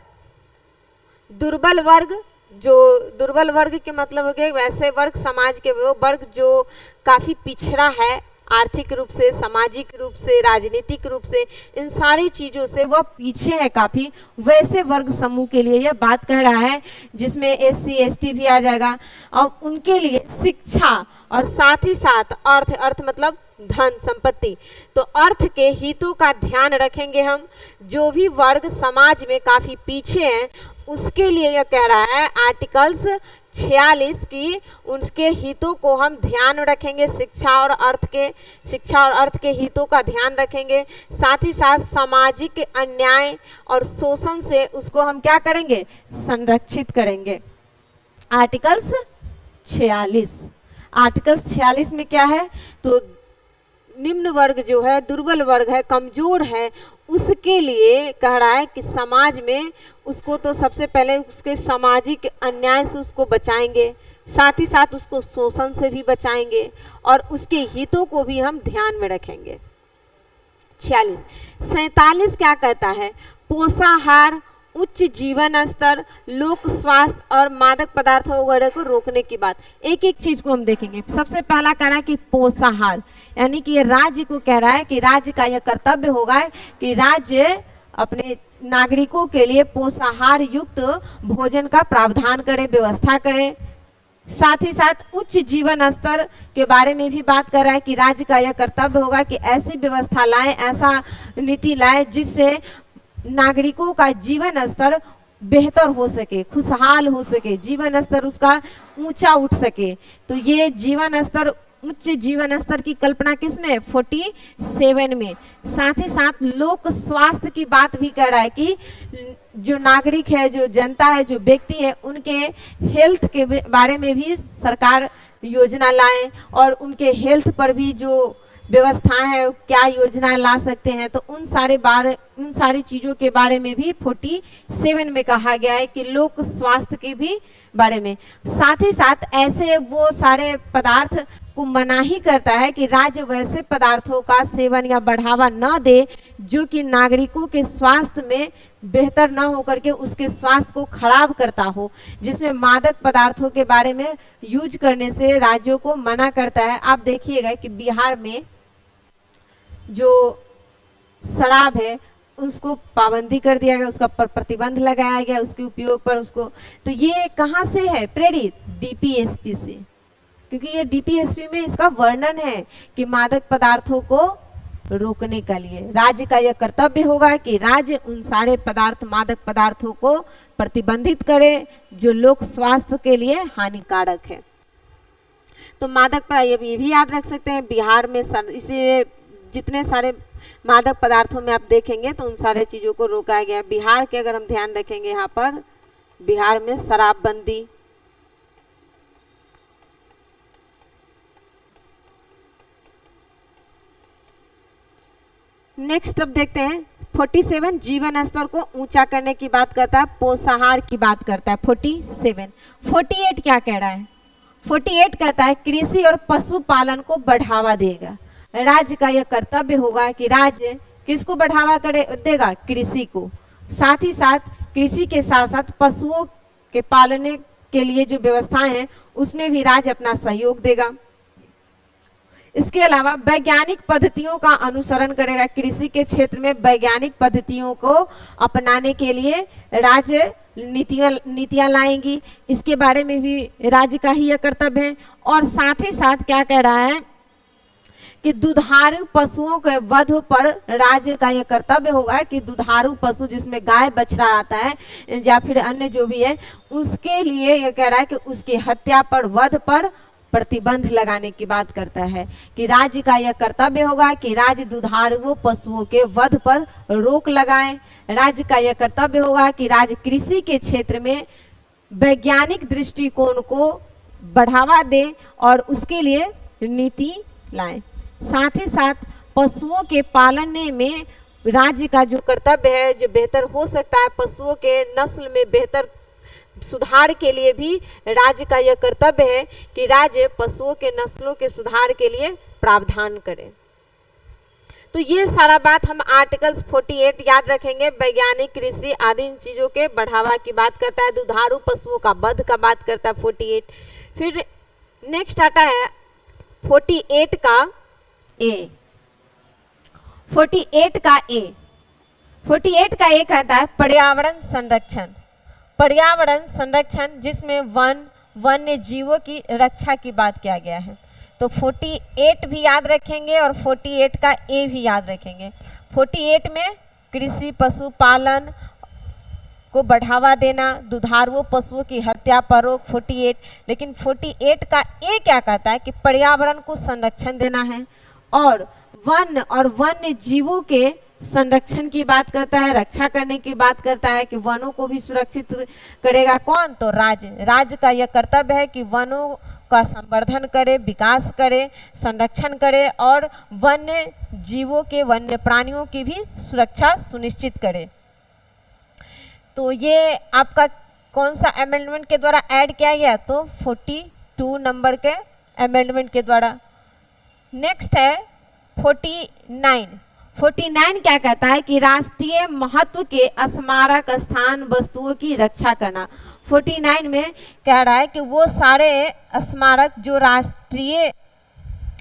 वर्ग, जो दुर्बल वर्ग के मतलब हो गए वैसे वर्ग, समाज के वो वर्ग जो काफी पिछड़ा है आर्थिक रूप से, सामाजिक रूप से, राजनीतिक रूप से, इन सारी चीजों से वह पीछे है काफी, वैसे वर्ग समूह के लिए यह बात कह रहा है, जिसमें SC ST भी आ जाएगा। और उनके लिए शिक्षा और साथ ही साथ अर्थ मतलब धन संपत्ति, तो अर्थ के हितों का ध्यान रखेंगे हम। जो भी वर्ग समाज में काफी पीछे हैं उसके लिए यह कह रहा है आर्टिकल्स 46 की उनके हितों को हम ध्यान रखेंगे, शिक्षा और अर्थ के हितों का ध्यान रखेंगे। साथ ही साथ सामाजिक अन्याय और शोषण से उसको हम क्या करेंगे, संरक्षित करेंगे। आर्टिकल्स 46, आर्टिकल्स 46 में क्या है, तो निम्न वर्ग जो है, दुर्बल वर्ग है, कमजोर है, उसके लिए कह रहा है कि समाज में उसको तो सबसे पहले उसके सामाजिक अन्याय से उसको बचाएंगे, साथ ही साथ उसको शोषण से भी बचाएंगे और उसके हितों को भी हम ध्यान में रखेंगे। 47 क्या कहता है, पोषाहार, उच्च जीवन स्तर, लोक स्वास्थ्य और मादक पदार्थों वगैरह को रोकने की बात। एक एक चीज को हम देखेंगे। सबसे पहला कह रहा है कि पोषाहार, यानी कि ये राज्य को कह रहा है कि राज्य का यह कर्तव्य होगा कि राज्य अपने नागरिकों के लिए पोषाहार युक्त भोजन का प्रावधान करे, व्यवस्था करे। साथ ही साथ उच्च जीवन स्तर के बारे में भी बात कर रहा है कि राज्य का यह कर्तव्य होगा कि ऐसी व्यवस्था लाए, ऐसा नीति लाए जिससे नागरिकों का जीवन स्तर बेहतर हो सके, खुशहाल हो सके, जीवन स्तर उसका ऊंचा उठ सके। तो ये जीवन स्तर, उच्च जीवन स्तर की कल्पना किसमें, 47 में। साथ ही साथ लोक स्वास्थ्य की बात भी कर रहा है कि जो नागरिक है, जो जनता है, जो व्यक्ति है, उनके हेल्थ के बारे में भी सरकार योजना लाए और उनके हेल्थ पर भी जो व्यवस्थाएं है क्या योजना ला सकते हैं, तो उन सारी चीजों के बारे में भी 47 में कहा गया है कि लोक स्वास्थ्य के भी बारे में। साथ ही साथ ऐसे वो सारे पदार्थ को मनाही करता है कि राज्य वैसे पदार्थों का सेवन या बढ़ावा न दे जो कि नागरिकों के स्वास्थ्य में बेहतर न होकर के उसके स्वास्थ्य को खराब करता हो, जिसमें मादक पदार्थों के बारे में यूज करने से राज्यों को मना करता है। आप देखिएगा कि बिहार में जो शराब है उसको पाबंदी कर दिया गया, उसका पर प्रतिबंध लगाया गया, उसके उपयोग पर उसको। तो ये कहाँ से है प्रेरित, DPSP से, क्योंकि ये DPSP में इसका वर्णन है कि मादक पदार्थों को रोकने के लिए राज्य का यह कर्तव्य होगा कि राज्य उन सारे पदार्थ, मादक पदार्थों को प्रतिबंधित करे जो लोक स्वास्थ्य के लिए हानिकारक है। तो मादक ये भी याद रख सकते हैं, बिहार में इसे जितने सारे मादक पदार्थों में आप देखेंगे तो उन सारे चीजों को रोका गया। बिहार के अगर हम ध्यान रखेंगे, यहाँ पर बिहार में शराबबंदी, नेक्स्ट अब देखते हैं 47 जीवन स्तर को ऊंचा करने की बात करता है, पोषाहार की बात करता है 47। 48 क्या कह रहा है, 48 कहता है कृषि और पशुपालन को बढ़ावा देगा। राज्य का यह कर्तव्य होगा कि राज्य किसको बढ़ावा देगा? कृषि को। साथ ही साथ कृषि के साथ साथ पशुओं के पालने के लिए जो व्यवस्थाएं हैं उसमें भी राज्य अपना सहयोग देगा। इसके अलावा वैज्ञानिक पद्धतियों का अनुसरण करेगा। कृषि के क्षेत्र में वैज्ञानिक पद्धतियों को अपनाने के लिए राज्य नीतियां लाएंगी। इसके बारे में भी राज्य का ही यह कर्तव्य है। और साथ ही साथ क्या कह रहा है कि दुधारू पशुओं के वध पर राज्य का यह कर्तव्य होगा कि दुधारू पशु जिसमें गाय बछड़ा आता है या फिर अन्य जो भी है, उसके लिए यह कह रहा है कि उसकी हत्या पर, वध पर प्रतिबंध लगाने की बात करता है कि राज्य का यह कर्तव्य होगा कि राज्य दुधारू पशुओं के वध पर रोक लगाए। राज्य का यह कर्तव्य होगा कि राज्य कृषि के क्षेत्र में वैज्ञानिक दृष्टिकोण को बढ़ावा दे और उसके लिए नीति लाए। साथ ही साथ पशुओं के पालने में राज्य का जो कर्तव्य है, जो बेहतर हो सकता है, पशुओं के नस्ल में बेहतर सुधार के लिए भी राज्य का यह कर्तव्य है कि राज्य पशुओं के नस्लों के सुधार के लिए प्रावधान करे। तो ये सारा बात हम आर्टिकल्स 48 याद रखेंगे। वैज्ञानिक कृषि आदि इन चीजों के बढ़ावा की बात करता है। दुधारू पशुओं का वध का बात करता है 48। फिर नेक्स्ट आता है 48 का ए। 48 का ए 48 का ए कहता है पर्यावरण संरक्षण। पर्यावरण संरक्षण जिसमें वन्य जीवों की रक्षा की बात किया गया है। तो 48 भी याद रखेंगे और 48 का ए भी याद रखेंगे। 48 में कृषि पशुपालन को बढ़ावा देना, दुधारू पशुओं की हत्या पर रोक 48। लेकिन 48 का ए क्या कहता है कि पर्यावरण को संरक्षण देना है और वन्य जीवों के संरक्षण की बात करता है, रक्षा करने की बात करता है कि वनों को भी सुरक्षित करेगा कौन? तो राज्य। राज्य का यह कर्तव्य है कि वनों का संवर्धन करे, विकास करे, संरक्षण करे और वन्य जीवों के, वन्य प्राणियों की भी सुरक्षा सुनिश्चित करे। तो ये आपका कौन सा अमेंडमेंट के द्वारा ऐड किया गया? तो 42 नंबर के अमेंडमेंट के द्वारा। नेक्स्ट है 49। 49 क्या कहता है कि राष्ट्रीय महत्व के स्मारक स्थान वस्तुओं की रक्षा करना। 49 में कह रहा है कि वो सारे स्मारक जो राष्ट्रीय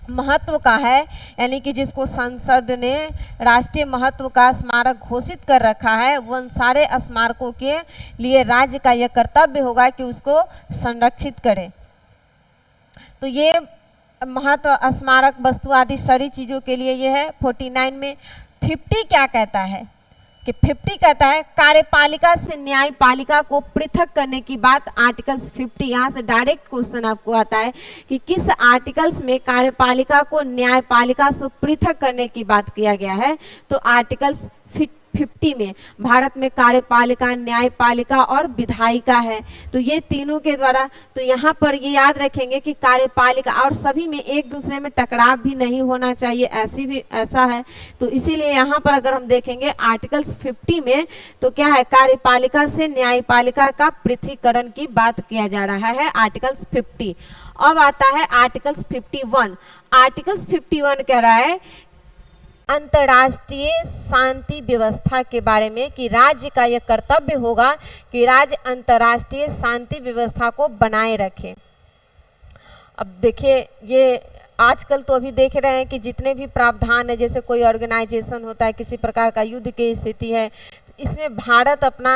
महत्व का है, यानी कि जिसको संसद ने राष्ट्रीय महत्व का स्मारक घोषित कर रखा है, उन सारे स्मारकों के लिए राज्य का यह कर्तव्य होगा कि उसको संरक्षित करे। तो ये महत्व, स्मारक, वस्तु आदि सारी चीज़ों के लिए ये है 49 में। 50 क्या कहता है कि 50 कहता है कार्यपालिका से न्यायपालिका को पृथक करने की बात। आर्टिकल्स 50, यहाँ से डायरेक्ट क्वेश्चन आपको आता है कि किस आर्टिकल्स में कार्यपालिका को न्यायपालिका से पृथक करने की बात किया गया है? तो आर्टिकल्स 50 में भारत में कार्यपालिका, न्यायपालिका और विधायिका है। तो ये तीनों के द्वारा, तो यहाँ पर ये याद रखेंगे कि कार्यपालिका और सभी में एक दूसरे में टकराव भी नहीं होना चाहिए, ऐसा है। तो इसीलिए यहाँ पर अगर हम देखेंगे आर्टिकल्स 50 में तो क्या है, कार्यपालिका से न्यायपालिका का पृथकीकरण की बात किया जा रहा है, आर्टिकल्स 50। अब आता है आर्टिकल्स 51। आर्टिकल्स 51 कह रहा है अंतर्राष्ट्रीय शांति व्यवस्था के बारे में कि राज्य का यह कर्तव्य होगा कि राज्य अंतर्राष्ट्रीय शांति व्यवस्था को बनाए रखे। अब देखिए, ये आजकल तो अभी देख रहे हैं कि जितने भी प्रावधान है, जैसे कोई ऑर्गेनाइजेशन होता है, किसी प्रकार का युद्ध की स्थिति है, तो इसमें भारत अपना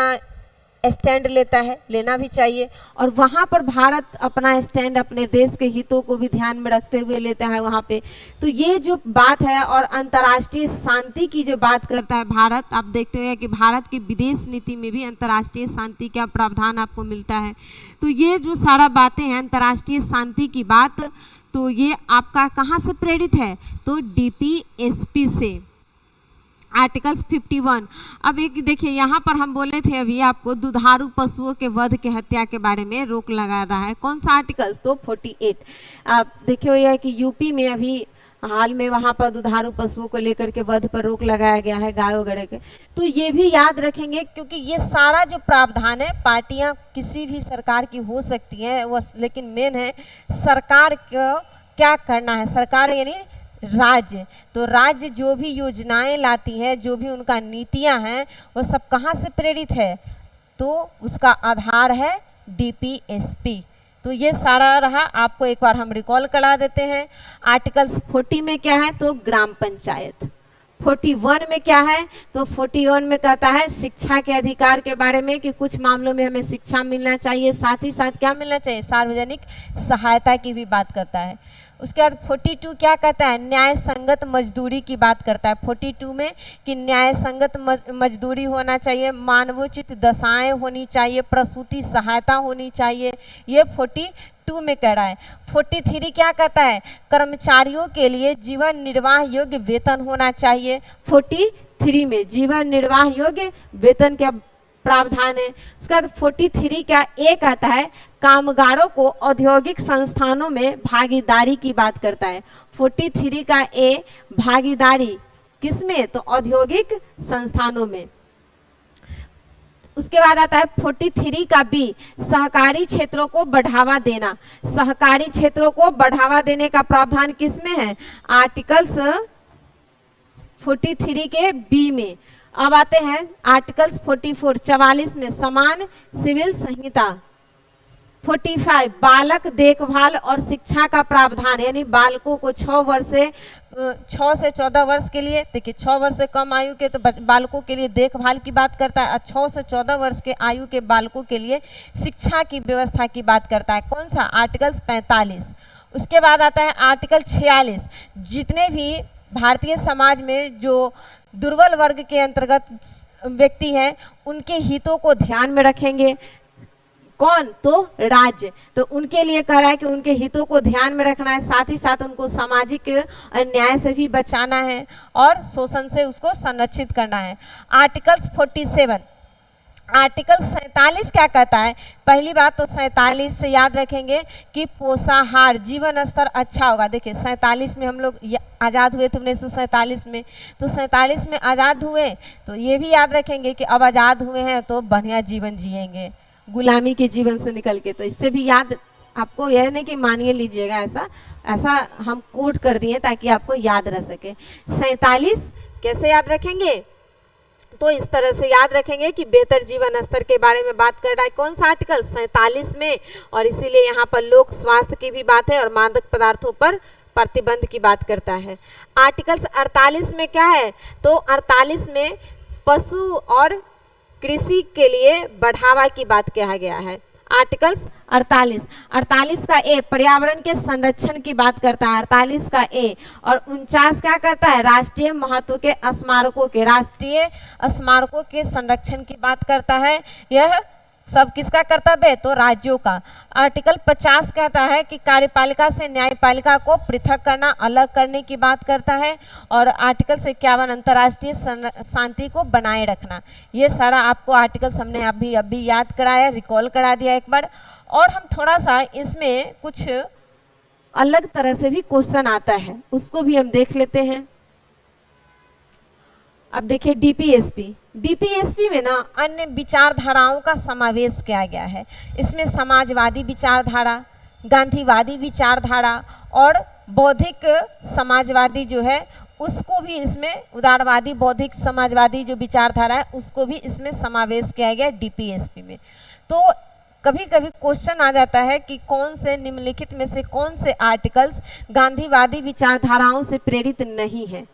स्टैंड लेता है, लेना भी चाहिए। और वहाँ पर भारत अपना स्टैंड अपने देश के हितों को भी ध्यान में रखते हुए लेता है वहाँ पे। तो ये जो बात है और अंतर्राष्ट्रीय शांति की जो बात करता है भारत, आप देखते हुए कि भारत की विदेश नीति में भी अंतर्राष्ट्रीय शांति का प्रावधान आपको मिलता है। तो ये जो सारा बातें हैं अंतर्राष्ट्रीय शांति की बात, तो ये आपका कहाँ से प्रेरित है? तो DPSP से, आर्टिकल्स 51। अब एक देखिए, यहाँ पर हम बोले थे अभी आपको दुधारू पशुओं के वध के हत्या के बारे में रोक लगा रहा है। कौन सा आर्टिकल्स? तो 48। आप देखिए यह कि यूपी में अभी हाल में वहाँ पर दुधारू पशुओं को लेकर के वध पर रोक लगाया गया है, गाय वगैरह के। तो ये भी याद रखेंगे क्योंकि ये सारा जो प्रावधान है, पार्टियां किसी भी सरकार की हो सकती हैं वो, लेकिन मेन है सरकार को क्या करना है। सरकार यानी राज्य। तो राज्य जो भी योजनाएं लाती है, जो भी उनका नीतियां हैं, वो सब कहाँ से प्रेरित है? तो उसका आधार है डीपीएसपी। तो ये सारा रहा, आपको एक बार हम रिकॉल करा देते हैं। आर्टिकल्स 40 में क्या है? तो ग्राम पंचायत। 41 में क्या है? तो 41 में कहता है शिक्षा के अधिकार के बारे में, कि कुछ मामलों में हमें शिक्षा मिलना चाहिए, साथ ही साथ क्या मिलना चाहिए? सार्वजनिक सहायता की भी बात करता है। उसके बाद 42 क्या कहता है? न्याय संगत मजदूरी की बात करता है 42 में, कि न्याय संगत मजदूरी होना चाहिए, मानवोचित दशाएं होनी चाहिए, प्रसूति सहायता होनी चाहिए, ये 42 में कह रहा है। 43 क्या कहता है? कर्मचारियों के लिए जीवन निर्वाह योग्य वेतन होना चाहिए। 43 में जीवन निर्वाह योग्य वेतन का प्रावधान है। उसके बाद 43 का ए कहता है कामगारों को औद्योगिक संस्थानों में भागीदारी की बात करता है। 43 का ए भागीदारी किसमें? तो औद्योगिक संस्थानों में। उसके बाद आता है 43 का बी सहकारी क्षेत्रों को बढ़ावा देना। सहकारी क्षेत्रों को बढ़ावा देने का प्रावधान किसमें है? आर्टिकल्स 43 के बी में। अब आते हैं आर्टिकल्स 44 में समान सिविल संहिता। 45 बालक देखभाल और शिक्षा का प्रावधान, यानी बालकों को 6 से 14 वर्ष के लिए, देखिए 6 वर्ष से कम आयु के तो बालकों के लिए देखभाल की बात करता है, और 6 से 14 वर्ष के आयु के बालकों के लिए शिक्षा की व्यवस्था की बात करता है। कौन सा? आर्टिकल 45। उसके बाद आता है आर्टिकल 46, जितने भी भारतीय समाज में जो दुर्बल वर्ग के अंतर्गत व्यक्ति हैं, उनके हितों को ध्यान में रखेंगे। कौन? तो राज्य। तो उनके लिए कह रहा है कि उनके हितों को ध्यान में रखना है, साथ ही साथ उनको सामाजिक अन्याय से भी बचाना है और शोषण से उसको संरक्षित करना है। आर्टिकल्स 47, आर्टिकल 47 क्या कहता है? पहली बात तो 47 से याद रखेंगे कि पोषाहार, जीवन स्तर अच्छा होगा। देखिए 47 में हम लोग आज़ाद हुए थे 1947 में, तो 47 में आज़ाद हुए, तो ये भी याद रखेंगे कि अब आज़ाद हुए हैं तो बढ़िया जीवन जिएंगे, गुलामी के जीवन से निकल के। तो इससे भी याद आपको, यह नहीं कि मानिए लीजिएगा, ऐसा हम कोट कर दिए ताकि आपको याद रह सके। 47 कैसे याद रखेंगे? तो इस तरह से याद रखेंगे कि बेहतर जीवन स्तर के बारे में बात कर रहा है। कौन सा आर्टिकल? 47 में, और इसीलिए यहाँ पर लोक स्वास्थ्य की भी बात है और मादक पदार्थों पर प्रतिबंध की बात करता है। आर्टिकल 48 में क्या है? तो 48 में पशु और कृषि के लिए बढ़ावा की बात कहा गया है। आर्टिकल्स 48 का ए पर्यावरण के संरक्षण की बात करता है, 48 का ए। और 49 क्या कहता है? राष्ट्रीय महत्व के स्मारकों के संरक्षण की बात करता है। यह सब किसका कर्तव्य है? तो राज्यों का। आर्टिकल 50 कहता है कि कार्यपालिका से न्यायपालिका को पृथक करना, अलग करने की बात करता है। और आर्टिकल 51 अंतर्राष्ट्रीय शांति को बनाए रखना। ये सारा आपको आर्टिकल्स हमने अभी याद कराया, रिकॉल करा दिया एक बार। और हम थोड़ा सा इसमें कुछ अलग तरह से भी क्वेश्चन आता है, उसको भी हम देख लेते हैं। अब देखिए डीपीएसपी में ना अन्य विचारधाराओं का समावेश किया गया है। इसमें समाजवादी विचारधारा, गांधीवादी विचारधारा और बौद्धिक समाजवादी जो है उसको भी इसमें, उदारवादी बौद्धिक समाजवादी जो विचारधारा है उसको भी इसमें समावेश किया गया डीपीएसपी में। तो कभी कभी क्वेश्चन आ जाता है कि कौन से निम्नलिखित में से कौन से आर्टिकल्स गांधीवादी विचारधाराओं से प्रेरित नहीं है।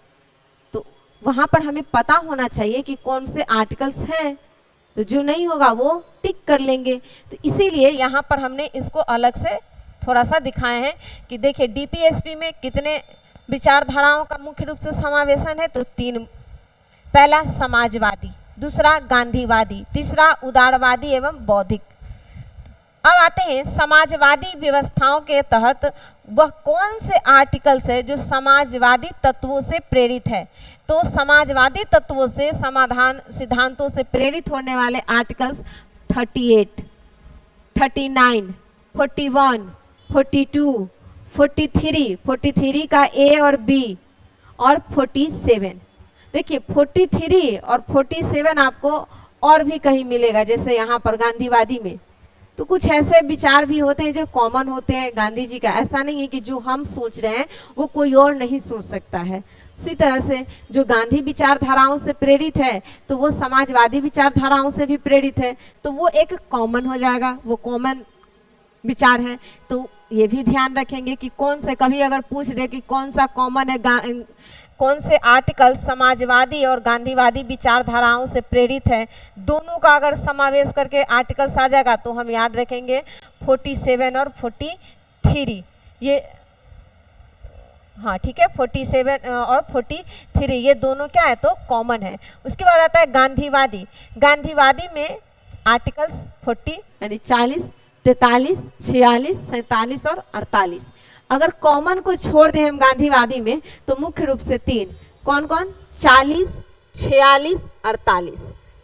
तो वहां पर हमें पता होना चाहिए कि कौन से आर्टिकल्स हैं, तो जो नहीं होगा वो टिक कर लेंगे। तो इसीलिए यहाँ पर हमने इसको अलग से थोड़ा सा दिखाए हैं कि देखिए डीपीएसपी में कितने विचारधाराओं का मुख्य रूप से समावेशन है। तो 3, पहला समाजवादी, दूसरा गांधीवादी, तीसरा उदारवादी एवं बौद्धिक। अब आते हैं समाजवादी व्यवस्थाओं के तहत वह कौन से आर्टिकल्स है जो समाजवादी तत्वों से प्रेरित है। तो समाजवादी तत्वों से, समाधान सिद्धांतों से प्रेरित होने वाले आर्टिकल्स 38, 39, 41, 42, 43 का ए और बी और 47। देखिए 43 और 47 आपको और भी कहीं मिलेगा, जैसे यहाँ पर गांधीवादी में। तो कुछ ऐसे विचार भी होते हैं जो कॉमन होते हैं गांधी जी का। ऐसा नहीं है कि जो हम सोच रहे हैं वो कोई और नहीं सोच सकता है। उसी तरह से जो गांधी विचारधाराओं से प्रेरित है तो वो समाजवादी विचारधाराओं से भी प्रेरित है, तो वो एक कॉमन हो जाएगा, वो कॉमन विचार है। तो ये भी ध्यान रखेंगे कि कौन से, कभी अगर पूछ दे कि कौन सा कॉमन है, कौन से आर्टिकल समाजवादी और गांधीवादी विचारधाराओं से प्रेरित है, दोनों का अगर समावेश करके आर्टिकल्स आ जाएगा तो हम याद रखेंगे 47 और 43। ये हाँ ठीक है, 47 और 43 ये दोनों क्या है तो कॉमन है। उसके बाद आता है गांधीवादी। गांधीवादी में आर्टिकल्स 40 यानी 40, 43, 46, 47 और 48। अगर कॉमन को छोड़ दें हम गांधीवादी में तो मुख्य रूप से 3, कौन कौन, 40, 46, 48।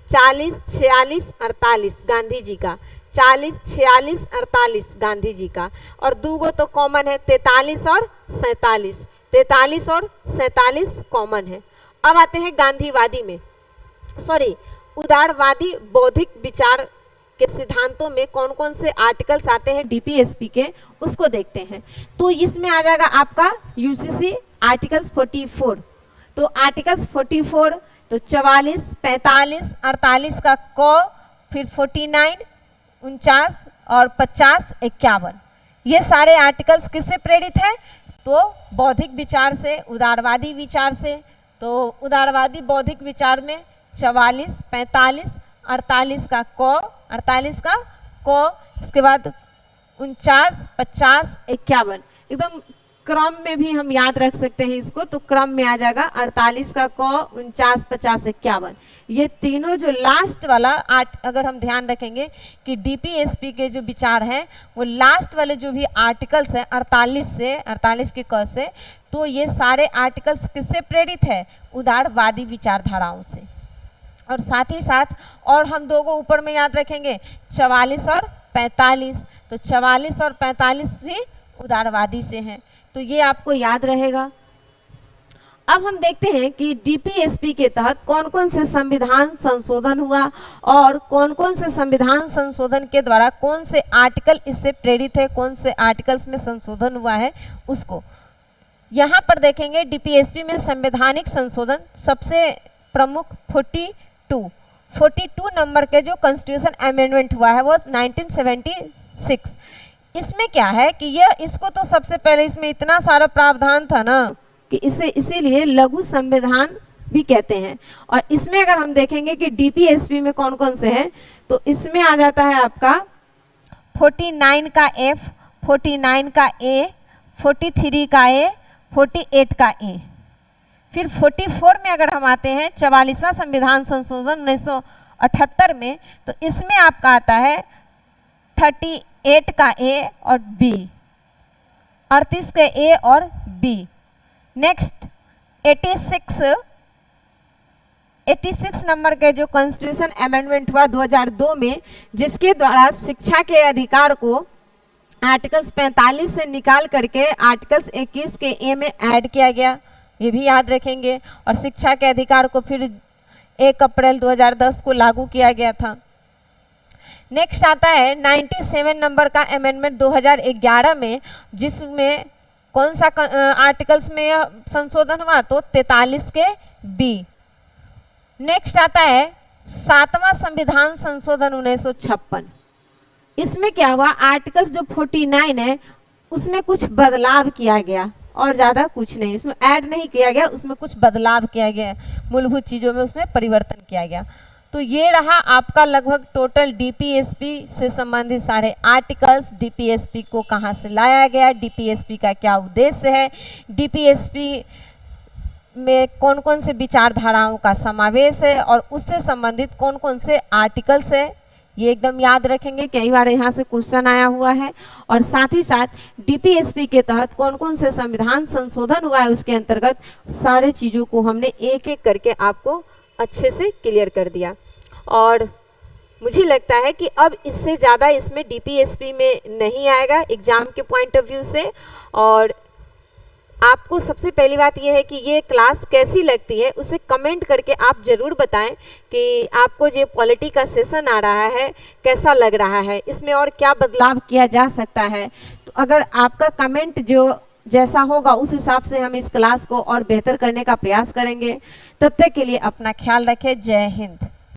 40, 46, 48 गांधी जी का, 40, 46, 48 गांधी जी का, और 2 तो कॉमन है, 43 और 47। 43 और 47 कॉमन है। अब आते हैं गांधीवादी में, उदारवादी बौद्धिक विचार के सिद्धांतों में कौन कौन से आर्टिकल्स आते हैं डीपीएसपी के, उसको देखते हैं। तो इसमें आ जाएगा आपका यूसीसी आर्टिकल्स 44। तो आर्टिकल्स 44 तो 44, 45, 48 का क, फिर 49, 49 और 50, 51, ये सारे आर्टिकल्स किससे प्रेरित है तो बौद्धिक विचार से, उदारवादी विचार से। तो उदारवादी बौद्धिक विचार में 44, 45, 48 का क, 48 का क, इसके बाद 49, 50, 51, एकदम क्रम में भी हम याद रख सकते हैं इसको। तो क्रम में आ जाएगा 48 का क, 49, 50, 51। ये तीनों जो लास्ट वाला अगर हम ध्यान रखेंगे कि डीपीएसपी के जो विचार हैं वो लास्ट वाले जो भी आर्टिकल्स हैं 48 से, 48 के क से, तो ये सारे आर्टिकल्स किससे प्रेरित है, उदारवादी विचारधाराओं से। और साथ ही साथ और हम 2 को ऊपर में याद रखेंगे 44 और 45। तो 44 और 45 भी उदारवादी से हैं, तो ये आपको याद रहेगा। अब हम देखते हैं कि डीपीएसपी के तहत कौन कौन से संविधान संशोधन हुआ और कौन कौन से संविधान संशोधन के द्वारा कौन से आर्टिकल इससे प्रेरित है, कौन से आर्टिकल्स में संशोधन हुआ है उसको यहाँ पर देखेंगे। डीपीएसपी में संवैधानिक संशोधन सबसे प्रमुख 42 नंबर के जो कॉन्स्टिट्यूशन अमेंडमेंट हुआ है वो 1976। इसमें क्या है कि इसको तो सबसे पहले इसमें इतना सारा प्रावधान था ना कि इसे इसीलिए लघु संविधान भी कहते हैं। और इसमें अगर हम देखेंगे कि डीपीएसपी में कौन कौन से हैं तो इसमें आ जाता है आपका 49 का F, 49 का A, 43 का A, 48 का A। फिर 44 में अगर हम आते हैं 44वां संविधान संशोधन 1978 में, तो इसमें आपका आता है 38 का A और B, 38 का A और B। नेक्स्ट 86 नंबर के जो कॉन्स्टिट्यूशन अमेंडमेंट हुआ 2002 में, जिसके द्वारा शिक्षा के अधिकार को आर्टिकल्स 45 से निकाल करके आर्टिकल्स 21 के ए में ऐड किया गया, ये भी याद रखेंगे। और शिक्षा के अधिकार को फिर 1 अप्रैल 2010 को लागू किया गया था। नेक्स्ट आता है 97 नंबर का अमेंडमेंट 2011 में, जिसमें कौन सा आर्टिकल्स में संशोधन हुआ तो 43 के बी। नेक्स्ट आता है 7वां संविधान संशोधन 1956। इसमें क्या हुआ, आर्टिकल्स जो 49 है उसमें कुछ बदलाव किया गया और ज़्यादा कुछ नहीं, उसमें ऐड नहीं किया गया, उसमें कुछ बदलाव किया गया, मूलभूत चीज़ों में उसमें परिवर्तन किया गया। तो ये रहा आपका लगभग टोटल डीपीएसपी से संबंधित सारे आर्टिकल्स। डीपीएसपी को कहाँ से लाया गया, डीपीएसपी का क्या उद्देश्य है, डीपीएसपी में कौन कौन से विचारधाराओं का समावेश है और उससे संबंधित कौन कौन से आर्टिकल्स है, ये एकदम याद रखेंगे, कई बार यहाँ से क्वेश्चन आया हुआ है। और साथ ही साथ डीपीएसपी के तहत कौन कौन से संविधान संशोधन हुआ है उसके अंतर्गत सारे चीज़ों को हमने एक एक करके आपको अच्छे से क्लियर कर दिया। और मुझे लगता है कि अब इससे ज़्यादा इसमें डीपीएसपी में नहीं आएगा एग्जाम के पॉइंट ऑफ व्यू से। और आपको सबसे पहली बात यह है कि ये क्लास कैसी लगती है, उसे कमेंट करके आप ज़रूर बताएं कि आपको जो पॉलिटी का सेशन आ रहा है कैसा लग रहा है, इसमें और क्या बदलाव किया जा सकता है। तो अगर आपका कमेंट जो जैसा होगा उस हिसाब से हम इस क्लास को और बेहतर करने का प्रयास करेंगे। तब तक के लिए अपना ख्याल रखें। जय हिंद।